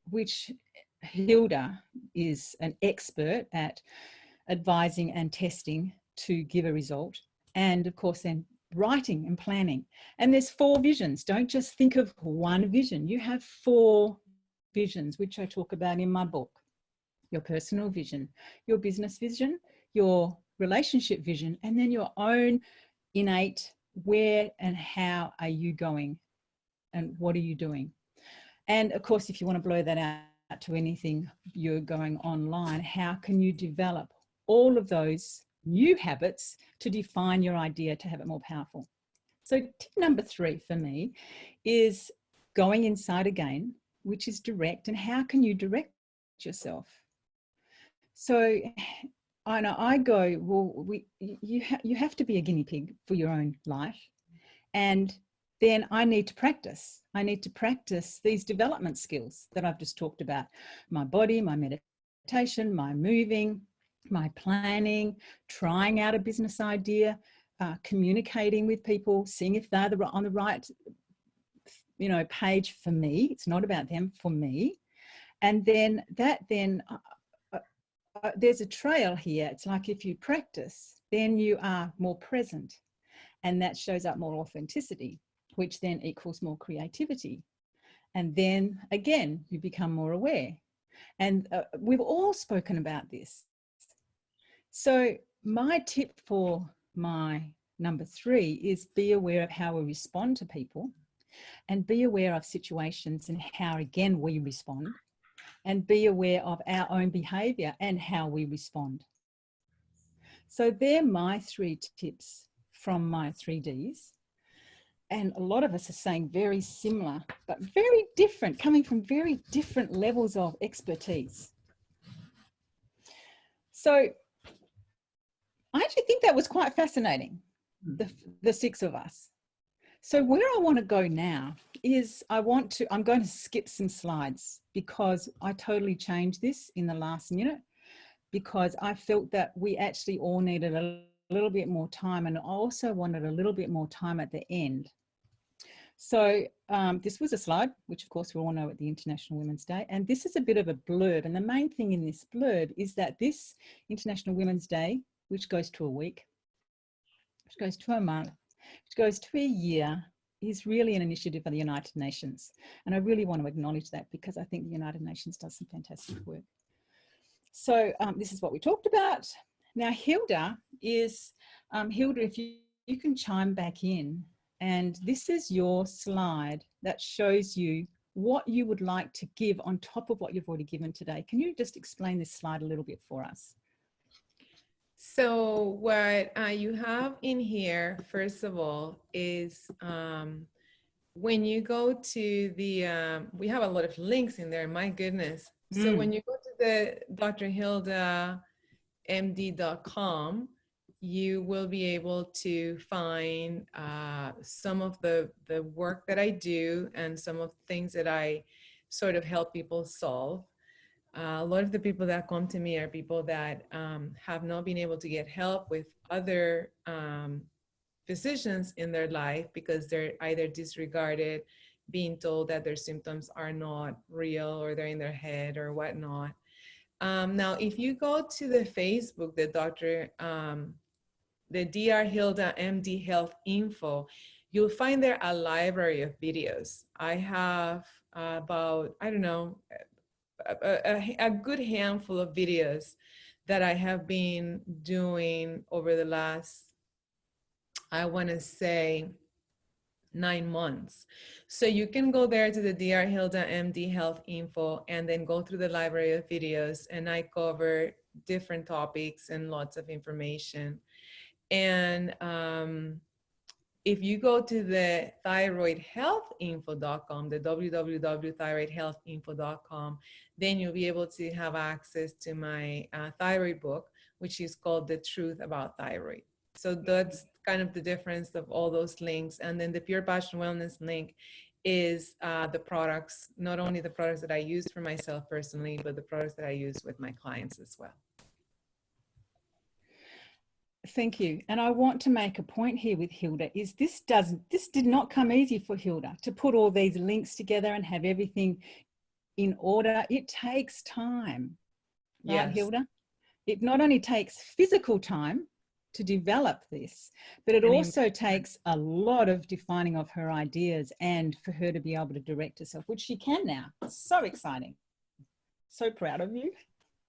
Speaker 1: which Hilda is an expert at advising and testing to give a result. And of course, then writing and planning. And there's 4 visions. Don't just think of one vision. You have 4 visions, which I talk about in my book. Your personal vision, your business vision, your relationship vision, and then your own innate where and how are you going and what are you doing. And of course, if you want to blow that out to anything you're going online, how can you develop all of those new habits to define your idea to have it more powerful? So tip number 3 for me is going inside again, which is direct. And how can you direct yourself? So I know I go, well, you have to be a guinea pig for your own life. And then I need to practice. I need to practice these development skills that I've just talked about. My body, my meditation, my moving, my planning, trying out a business idea, communicating with people, seeing if they're on the right, page for me. It's not about them, for me. And then there's a trail here. It's like if you practice, then you are more present, and that shows up more authenticity, which then equals more creativity. And then again, you become more aware. And we've all spoken about this. So my tip for my number 3 is be aware of how we respond to people, and be aware of situations and how, again, we respond, and be aware of our own behavior and how we respond. So they're my 3 tips from my 3 Ds. And a lot of us are saying very similar, but very different, coming from very different levels of expertise. So I actually think that was quite fascinating, the 6 of us. So where I want to go now is I'm going to skip some slides because I totally changed this in the last minute, because I felt that we actually all needed a little bit more time, and I also wanted a little bit more time at the end. So this was a slide, which of course we all know at the International Women's Day, and this is a bit of a blurb, and the main thing in this blurb is that this International Women's Day, which goes to a week, which goes to a month, which goes to a year, is really an initiative of the United Nations. And I really want to acknowledge that, because I think the United Nations does some fantastic work. So this is what we talked about. Now, Hilda, if you can chime back in, and this is your slide that shows you what you would like to give on top of what you've already given today. Can you just explain this slide a little bit for us?
Speaker 2: So what you have in here, first of all, is when you go to the, we have a lot of links in there, my goodness. So when you go to the Dr.HildaMD.com, you will be able to find some of the work that I do and some of the things that I sort of help people solve. A lot of the people that come to me are people that have not been able to get help with other physicians in their life because they're either disregarded, being told that their symptoms are not real, or they're in their head or whatnot. Now, if you go to the Facebook, the Dr. Hilda MD Health Info, you'll find there a library of videos. I have about, I don't know, a good handful of videos that I have been doing over the last, I want to say, 9 months. So you can go there to the Dr. Hilda MD Health Info and then go through the library of videos, and I cover different topics and lots of information. And if you go to the thyroidhealthinfo.com, the www.thyroidhealthinfo.com, then you'll be able to have access to my thyroid book, which is called The Truth About Thyroid. So that's kind of the difference of all those links. And then the Pure Passion Wellness link is the products, not only the products that I use for myself personally, but the products that I use with my clients as well.
Speaker 1: Thank you. And I want to make a point here with Hilda, is this did not come easy for Hilda to put all these links together and have everything in order. It takes time, right, yes, Hilda? It not only takes physical time to develop this, but it also takes a lot of defining of her ideas and for her to be able to direct herself, which she can now. It's so exciting. So proud of you.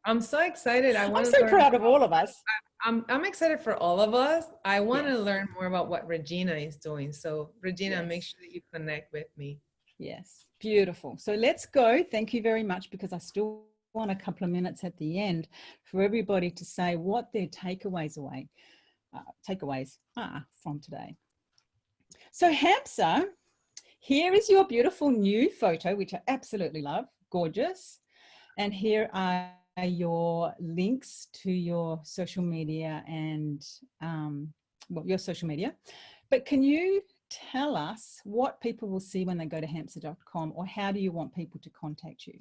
Speaker 2: I'm so excited.
Speaker 1: I'm so proud of all of us.
Speaker 2: I'm excited for all of us. I want to learn more about what Regina is doing. So Regina, make sure that you connect with me.
Speaker 1: Yes, beautiful. So let's go. Thank you very much, because I still want a couple of minutes at the end for everybody to say what their takeaways are from today. So Hamsa, here is your beautiful new photo, which I absolutely love. Gorgeous. And here are your links to your social media and well, your social media. But can you tell us what people will see when they go to hamsa.com, or how do you want people to contact you?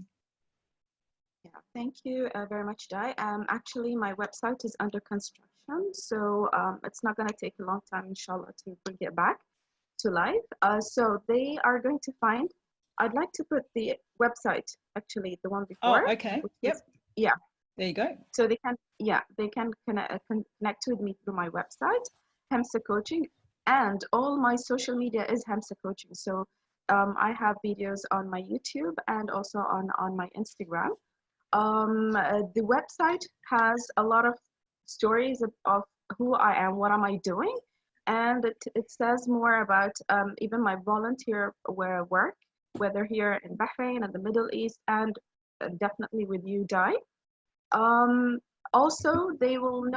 Speaker 6: Yeah, thank you very much, Di. Actually, my website is under construction, so it's not going to take a long time, inshallah, to bring it back to life. So they are going to find, I'd like to put the website, actually, the one before.
Speaker 1: Oh, okay. Yep.
Speaker 6: Yeah.
Speaker 1: There you go.
Speaker 6: So they can, they can connect with me through my website, Hamsa Coaching, and all my social media is Hamsa Coaching. So I have videos on my YouTube and also on my Instagram. The website has a lot of stories of who I am, what am I doing, and it says more about even my volunteer work, whether here in Bahrain and the Middle East, and definitely with you, Di. Also, they will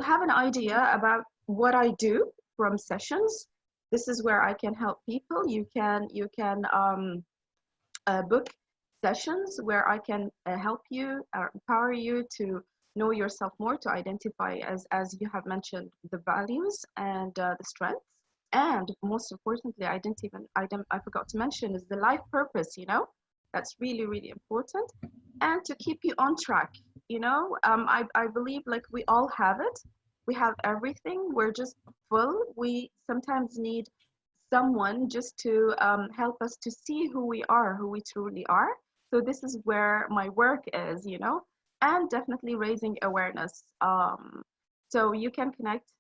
Speaker 6: have an idea about what I do from sessions. This is where I can help people. You can book sessions where I can help you or empower you to know yourself more, to identify, as you have mentioned, the values and the strengths. And most importantly, I forgot to mention, is the life purpose, that's really, really important. And to keep you on track, I believe like we all have it. We have everything. We're just full. We sometimes need someone just to help us to see who we are, who we truly are. So this is where my work is, you know, and definitely raising awareness. So you can connect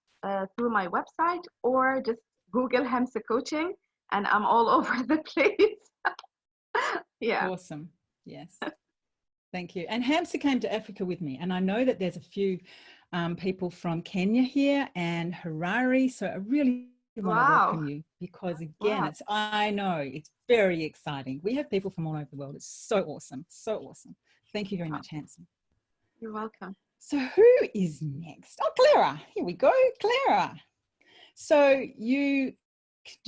Speaker 6: through my website or just Google Hamsa Coaching, and I'm all over the place. Yeah.
Speaker 1: Awesome. Yes. Thank you. And Hamsa came to Africa with me, and I know that there's a few people from Kenya here and Harare. So I really want to welcome you, because again, I know it's very exciting. We have people from all over the world. It's so awesome. So awesome. Thank you very much, Hamsa.
Speaker 6: You're welcome.
Speaker 1: So who is next? Oh, Clara. Here we go, Clara. So do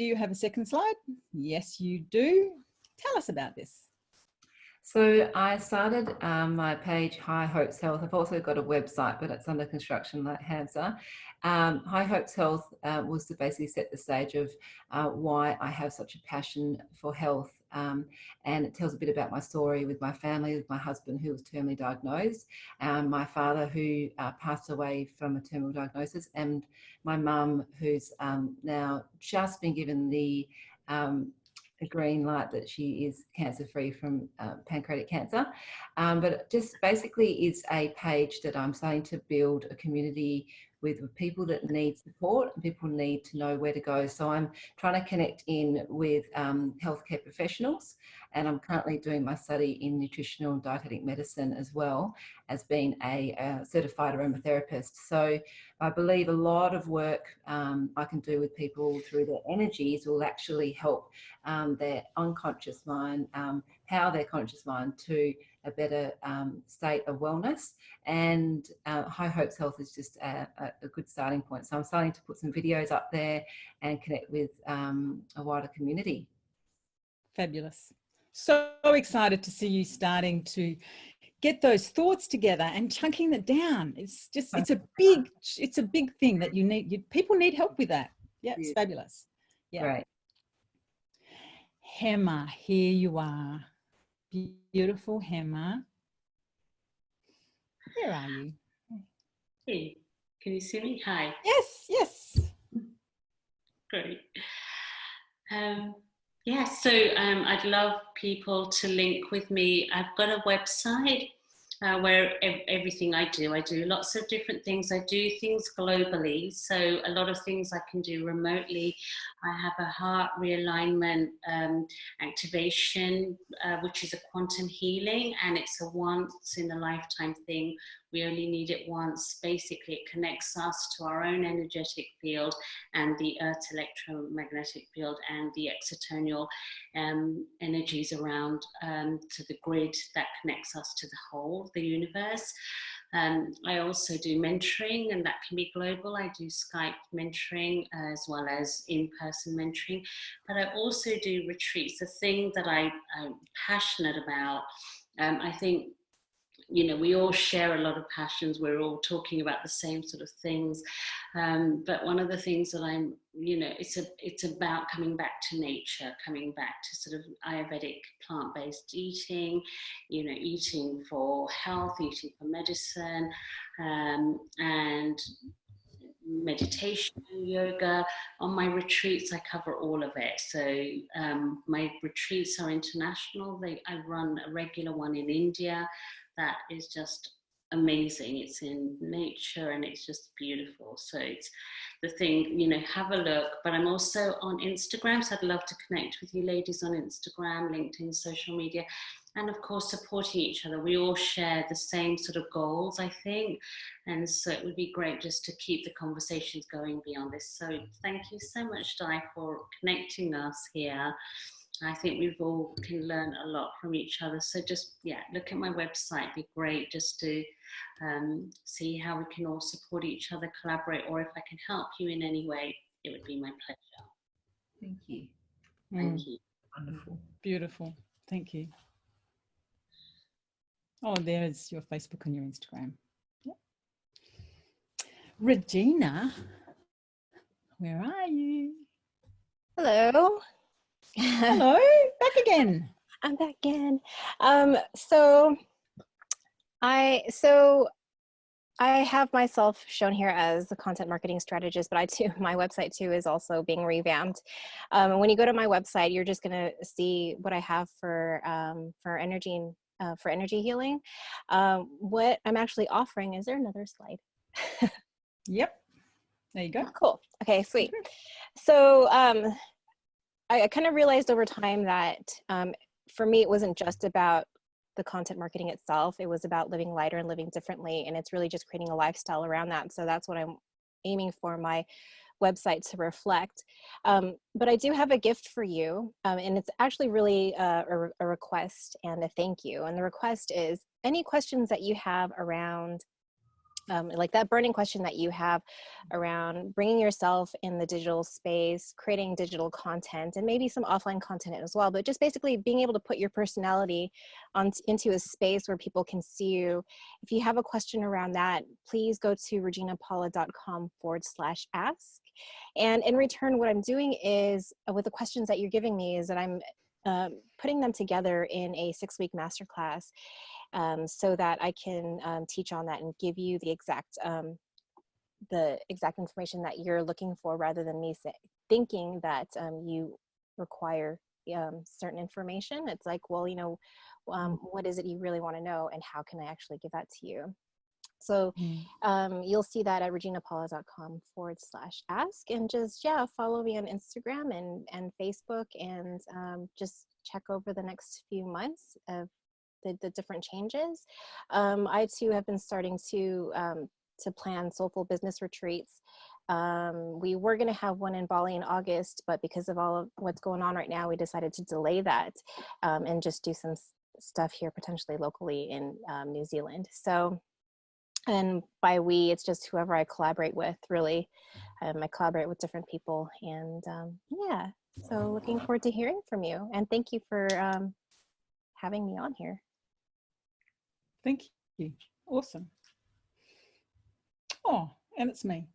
Speaker 1: you have a second slide? Yes, you do. Tell us about this.
Speaker 5: So I started my page, High Hopes Health. I've also got a website, but it's under construction like Hamsa. High Hopes Health was to basically set the stage of why I have such a passion for health. And it tells a bit about my story with my family, with my husband who was terminally diagnosed, my father who passed away from a terminal diagnosis, and my mum who's now just been given the a green light that she is cancer-free from pancreatic cancer. But it just basically is a page that I'm starting to build a community with people that need support and people need to know where to go. So I'm trying to connect in with healthcare professionals, and I'm currently doing my study in nutritional and dietetic medicine as well as being a certified aromatherapist. So I believe a lot of work I can do with people through their energies will actually help their unconscious mind, power their conscious mind to a better state of wellness. And High Hopes Health is just a good starting point. So I'm starting to put some videos up there and connect with a wider community.
Speaker 1: Fabulous. So excited to see you starting to get those thoughts together and chunking it down. It's just, it's a big thing that you need, people need help with that. Yeah, it's fabulous. Yeah.
Speaker 5: Great.
Speaker 1: Hema, here you are. Beautiful Hema. Where are you?
Speaker 3: Hey, can you see me? Hi.
Speaker 1: Yes, yes.
Speaker 3: Great. Yeah, so I'd love people to link with me. I've got a website where everything I do lots of different things. I do things globally, so a lot of things I can do remotely. I have a heart realignment activation, which is a quantum healing, and it's a once in a lifetime thing. We only need it once. Basically, it connects us to our own energetic field and the Earth's electromagnetic field and the external energies around to the grid that connects us to the whole, the universe. I also do mentoring, and that can be global. I do Skype mentoring as well as in-person mentoring, but I also do retreats. The thing that I'm passionate about, I think, you know, we all share a lot of passions. We're all talking about the same sort of things. But one of the things that I'm, you know, it's about coming back to nature, coming back to sort of Ayurvedic plant-based eating, you know, eating for health, eating for medicine, and meditation, yoga. On my retreats, I cover all of it. So my retreats are international. I run a regular one in India that is just amazing. It's in nature and it's just beautiful. So it's the thing, you know, have a look. But I'm also on Instagram, so I'd love to connect with you ladies on Instagram, LinkedIn, social media, and of course supporting each other. We all share the same sort of goals, I think, and so it would be great just to keep the conversations going beyond this. So thank you so much, Di, for connecting us here. I think we've all can learn a lot from each other. So just, yeah, look at my website. It'd be great just to see how we can all support each other, collaborate, or if I can help you in any way, it would be my pleasure.
Speaker 5: Thank you.
Speaker 3: Thank you.
Speaker 5: Wonderful.
Speaker 1: Beautiful. Thank you. Oh, there's your Facebook and your Instagram. Yep. Regina, where are you?
Speaker 4: Hello.
Speaker 1: Hello, back again.
Speaker 4: I'm back again. So I have myself shown here as the content marketing strategist, but my website too is also being revamped. And when you go to my website, you're just going to see what I have for energy for energy healing. What I'm actually offering, is there another slide?
Speaker 1: Yep. There you go.
Speaker 4: Cool. Okay, sweet. So I kind of realized over time that for me, it wasn't just about the content marketing itself. It was about living lighter and living differently. And it's really just creating a lifestyle around that. So that's what I'm aiming for my website to reflect. But I do have a gift for you. And it's actually really a request and a thank you. And the request is any questions that you have around like that burning question that you have around bringing yourself in the digital space, creating digital content, and maybe some offline content as well, but just basically being able to put your personality into a space where people can see you. If you have a question around that, please go to reginapaula.com/ask. And in return, what I'm doing is, with the questions that you're giving me, is that I'm putting them together in a 6-week masterclass so that I can teach on that and give you the exact information that you're looking for, rather than me thinking that you require certain information. It's like, well, you know, what is it you really want to know, and how can I actually give that to you? So you'll see that at reginapaula.com/ask, and just, follow me on Instagram and Facebook, and just check over the next few months of the different changes. I too have been starting to plan soulful business retreats. We were going to have one in Bali in August, but because of all of what's going on right now, we decided to delay that and just do some stuff here, potentially locally in New Zealand. So, and by we, it's just whoever I collaborate with, really. I collaborate with different people, and so looking forward to hearing from you. And thank you for having me on here.
Speaker 1: Thank you. Awesome. Oh, and it's me.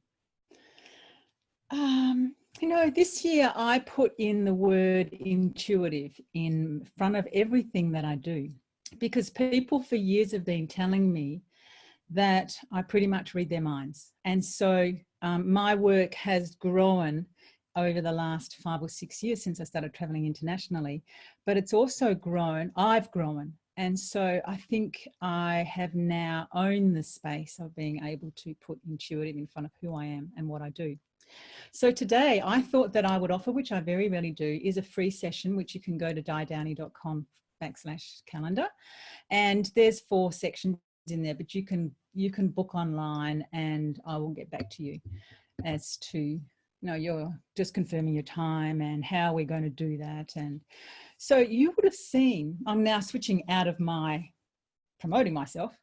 Speaker 1: You know, this year I put in the word intuitive in front of everything that I do, because people for years have been telling me that I pretty much read their minds. And so my work has grown over the last 5 or 6 years since I started traveling internationally, but it's also grown, I've grown. And so I think I have now owned the space of being able to put intuitive in front of who I am and what I do. So today I thought that I would offer, which I very rarely do, is a free session, which you can go to downie.com/calendar. And there's 4 sections in there, but you can book online, and I will get back to you as to, you know, you're just confirming your time and how we're going to do that. And so you would have seen, I'm now switching out of my promoting myself,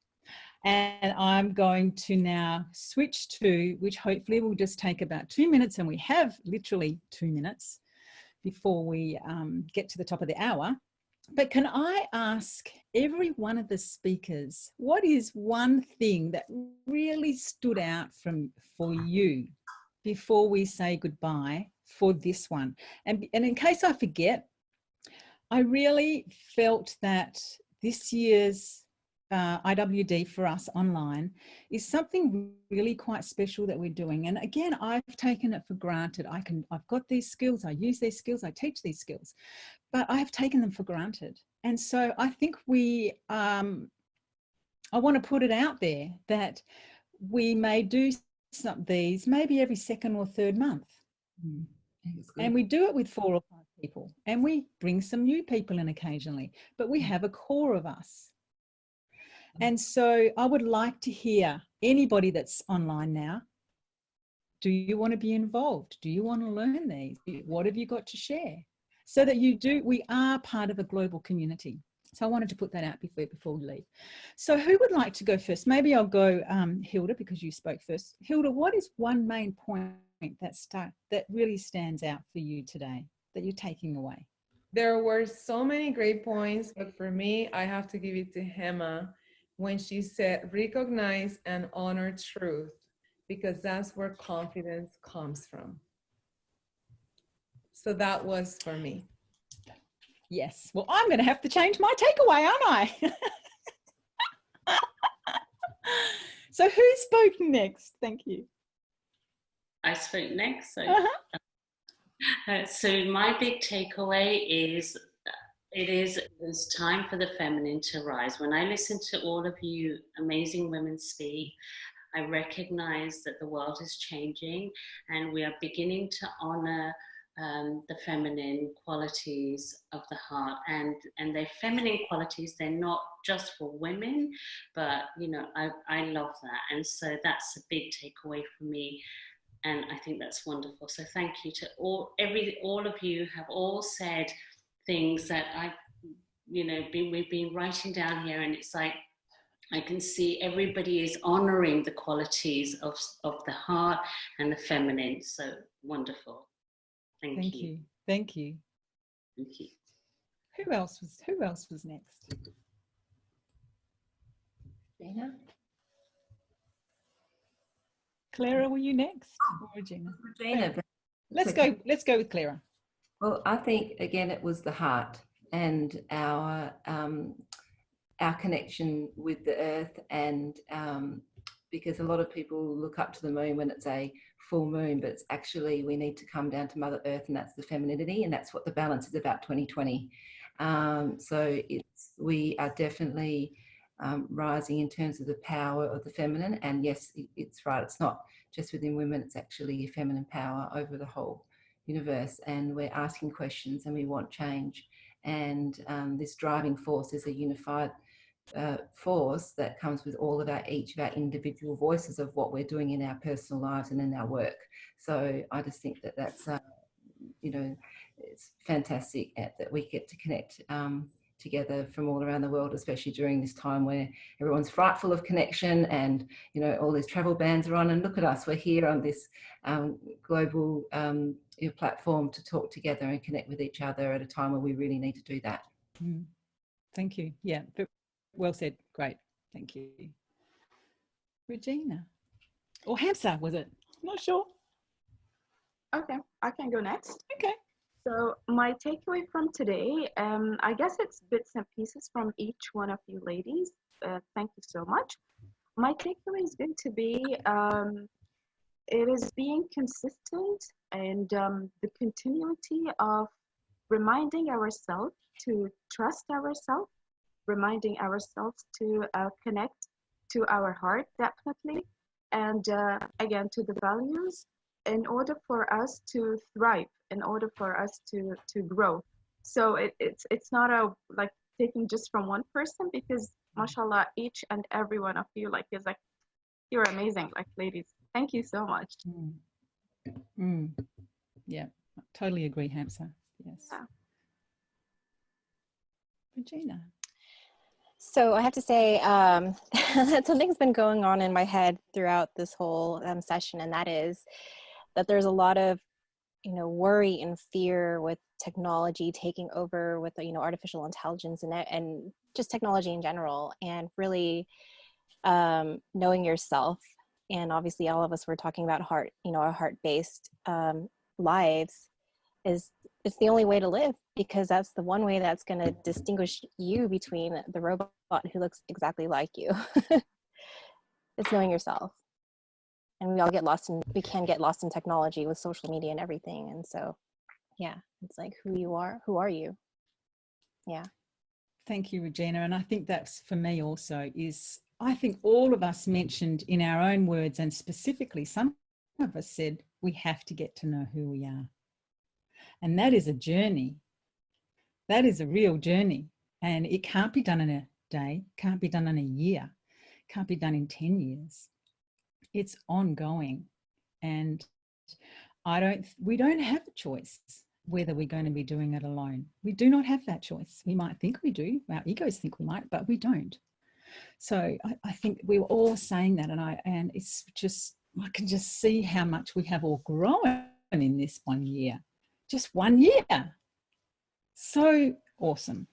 Speaker 1: and I'm going to now switch to, which hopefully will just take about 2 minutes, and we have literally 2 minutes before we get to the top of the hour. But can I ask every one of the speakers, what is one thing that really stood out for you before we say goodbye for this one? And in case I forget, I really felt that this year's IWD for us online is something really quite special that we're doing. And again, I've taken it for granted. I've got these skills, I use these skills, I teach these skills, but I've taken them for granted. And so I think I want to put it out there that we may do some of these maybe every 2nd or 3rd month. And we do it with 4 or 5 people, and we bring some new people in occasionally, but we have a core of us. And so I would like to hear anybody that's online now. Do you want to be involved? Do you want to learn these? What have you got to share? So that we are part of a global community. So I wanted to put that out before we leave. So who would like to go first? Maybe I'll go Hilda, because you spoke first. Hilda, what is one main point that really stands out for you today that you're taking away?
Speaker 2: There were so many great points, but for me, I have to give it to Hema when she said, recognize and honor truth, because that's where confidence comes from. So that was for me.
Speaker 1: Yes. Well, I'm going to have to change my takeaway, aren't I? So who spoke next? Thank you.
Speaker 3: I spoke next. So,
Speaker 1: Uh-huh.
Speaker 3: so my big takeaway is it's time for the feminine to rise. When I listen to all of you amazing women speak, I recognize that the world is changing and we are beginning to honor the feminine qualities of the heart, and they're feminine qualities. They're not just for women, but I love that, and so that's a big takeaway for me, and I think that's wonderful. So thank you to all of you have all said things that we've been writing down here, and it's like I can see everybody is honoring the qualities of the heart and the feminine. So wonderful. Thank you.
Speaker 1: Thank you.
Speaker 3: Thank you.
Speaker 1: Who else was next?
Speaker 5: Regina?
Speaker 1: Clara, were you next? Or Regina?
Speaker 5: Regina.
Speaker 1: Let's go with Clara.
Speaker 5: Well, I think again it was the heart and our connection with the earth, and because a lot of people look up to the moon when it's a full moon, but it's actually we need to come down to Mother Earth, and that's the femininity, and that's what the balance is about 2020. So we are definitely rising in terms of the power of the feminine, and yes, it's right, it's not just within women, it's actually a feminine power over the whole universe, and we're asking questions and we want change, and this driving force is a unified force that comes with all of each of our individual voices of what we're doing in our personal lives and in our work. So I just think that that's it's fantastic that we get to connect together from all around the world, especially during this time where everyone's frightful of connection, and all these travel bans are on, and look at us, we're here on this global platform to talk together and connect with each other at a time where we really need to do that.
Speaker 1: Thank you. Yeah, well said. Great. Thank you. Regina. Or Hamsa, was it? I'm not sure.
Speaker 6: Okay, I can go next.
Speaker 1: Okay.
Speaker 6: So my takeaway from today, I guess it's bits and pieces from each one of you ladies. Thank you so much. My takeaway is going to be, it is being consistent, and the continuity of reminding ourselves to trust ourselves, reminding ourselves to connect to our heart, definitely, and again, to the values, in order for us to thrive, in order for us to grow. So it's not like taking just from one person, because mashallah, each and every one of you is like, you're amazing, like, ladies. Thank you so much.
Speaker 1: Yeah, totally agree, Hamsa. Yes.
Speaker 6: Yeah.
Speaker 1: Regina.
Speaker 4: So I have to say that something's been going on in my head throughout this whole session, and that is that there's a lot of worry and fear with technology taking over, with artificial intelligence and just technology in general, and really knowing yourself. And obviously all of us were talking about heart, our heart-based lives it's the only way to live, because that's the one way that's going to distinguish you between the robot who looks exactly like you. It's knowing yourself. And we can get lost in technology with social media and everything. And so, yeah, it's like who you are, who are you? Yeah.
Speaker 1: Thank you, Regina. And I think that's for me also is, I think all of us mentioned in our own words, and specifically some of us said, we have to get to know who we are. And that is a journey. That is a real journey. And it can't be done in a day, can't be done in a year, can't be done in 10 years. It's ongoing. And we don't have a choice whether we're going to be doing it alone. We do not have that choice. We might think we do. Our egos think we might, but we don't. So I think we were all saying that, and it's just, I can just see how much we have all grown in this 1 year. Just 1 year. So awesome.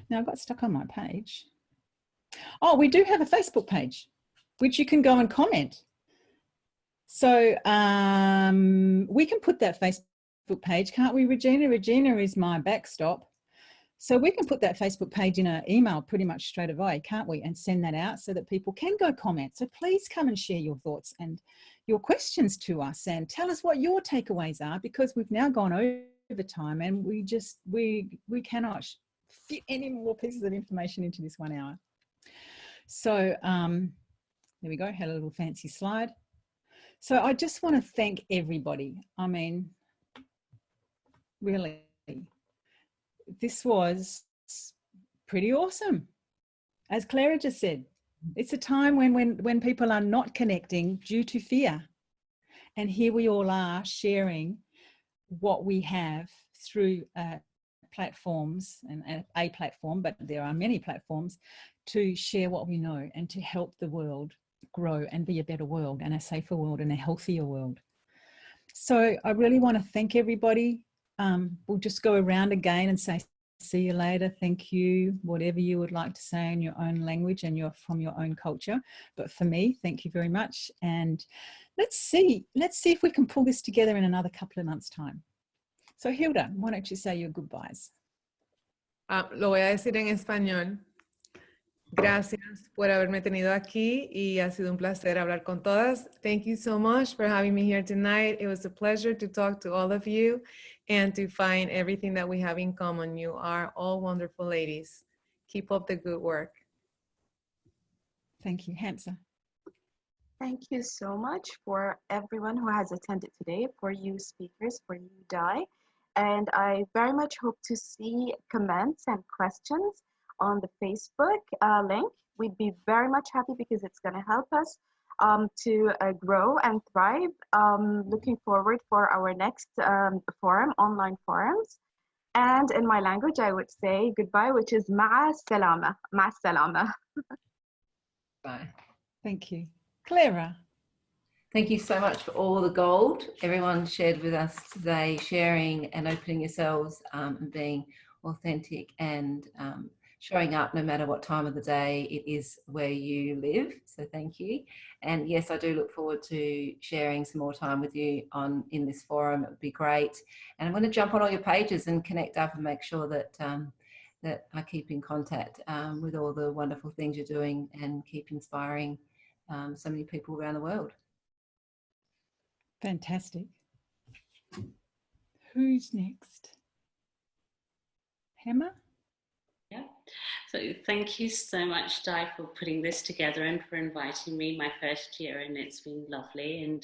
Speaker 1: Now I got stuck on my page. Oh, we do have a Facebook page, which you can go and comment. So we can put that Facebook page, can't we, Regina? Regina is my backstop. So we can put that Facebook page in an email pretty much straight away, can't we? And send that out so that people can go comment. So please come and share your thoughts and your questions to us and tell us what your takeaways are, because we've now gone over time and we cannot fit any more pieces of information into this 1 hour. So there we go, had a little fancy slide. So I just want to thank everybody. I mean, really, this was pretty awesome. As Clara just said, it's a time when people are not connecting due to fear. And here we all are sharing what we have through platforms, and a platform, but there are many platforms, to share what we know and to help the world grow and be a better world and a safer world and a healthier world. So I really want to thank everybody. We'll just go around again and say, see you later, thank you, whatever you would like to say in your own language and from your own culture. But for me, thank you very much. And let's see if we can pull this together in another couple of months' time. So Hilda, why don't you say your goodbyes?
Speaker 2: Lo voy a decir en español. Gracias por haberme tenido aquí y ha sido un placer hablar con todas. Thank you so much for having me here tonight. It was a pleasure to talk to all of you and to find everything that we have in common. You are all wonderful ladies. Keep up the good work.
Speaker 1: Thank you. Hamsa.
Speaker 6: Thank you so much for everyone who has attended today, for you speakers, for you, Di. And I very much hope to see comments and questions on the Facebook link. We'd be very much happy because it's going to help us to grow and thrive. Looking forward for our next forum, online forums. And in my language, I would say goodbye, which is ma'a salama. Ma'a salama.
Speaker 5: Bye.
Speaker 1: Thank you. Clara.
Speaker 5: Thank you so much for all the gold everyone shared with us today, sharing and opening yourselves and being authentic and showing up no matter what time of the day it is where you live. So thank you. And yes, I do look forward to sharing some more time with you in this forum. It would be great. And I'm going to jump on all your pages and connect up and make sure that that I keep in contact with all the wonderful things you're doing and keep inspiring so many people around the world.
Speaker 1: Fantastic. Who's next? Hema?
Speaker 3: Yeah. So thank you so much, Di, for putting this together and for inviting me my first year, and it's been lovely. And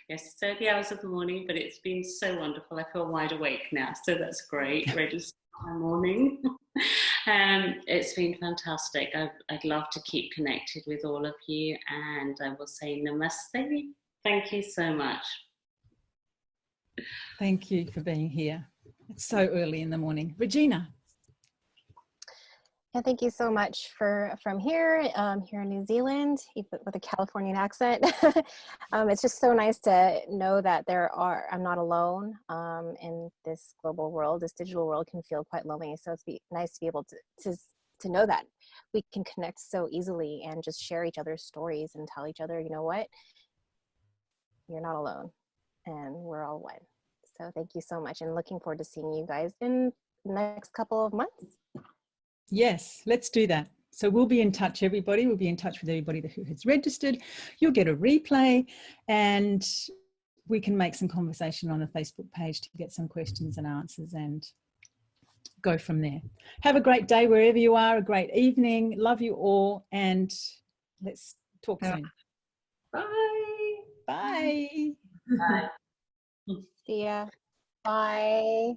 Speaker 3: yes, it's early hours of the morning, but it's been so wonderful. I feel wide awake now, so that's great. Ready to start my morning. It's been fantastic. I'd love to keep connected with all of you, and I will say namaste. Thank you so much.
Speaker 1: Thank you for being here. It's so early in the morning. Regina.
Speaker 4: Yeah, thank you so much from here in New Zealand, even with a Californian accent. It's just so nice to know that I'm not alone in this global world. This digital world can feel quite lonely. So it's nice to be able to know that we can connect so easily and just share each other's stories and tell each other, you know what, you're not alone and we're all one. So thank you so much, and looking forward to seeing you guys in the next couple of months.
Speaker 1: Yes, let's do that. So we'll be in touch, everybody. We'll be in touch with everybody who has registered. You'll get a replay and we can make some conversation on the Facebook page to get some questions and answers and go from there. Have a great day wherever you are, a great evening. Love you all, and let's talk soon.
Speaker 5: Bye.
Speaker 1: Bye.
Speaker 3: Bye.
Speaker 4: See ya. Bye.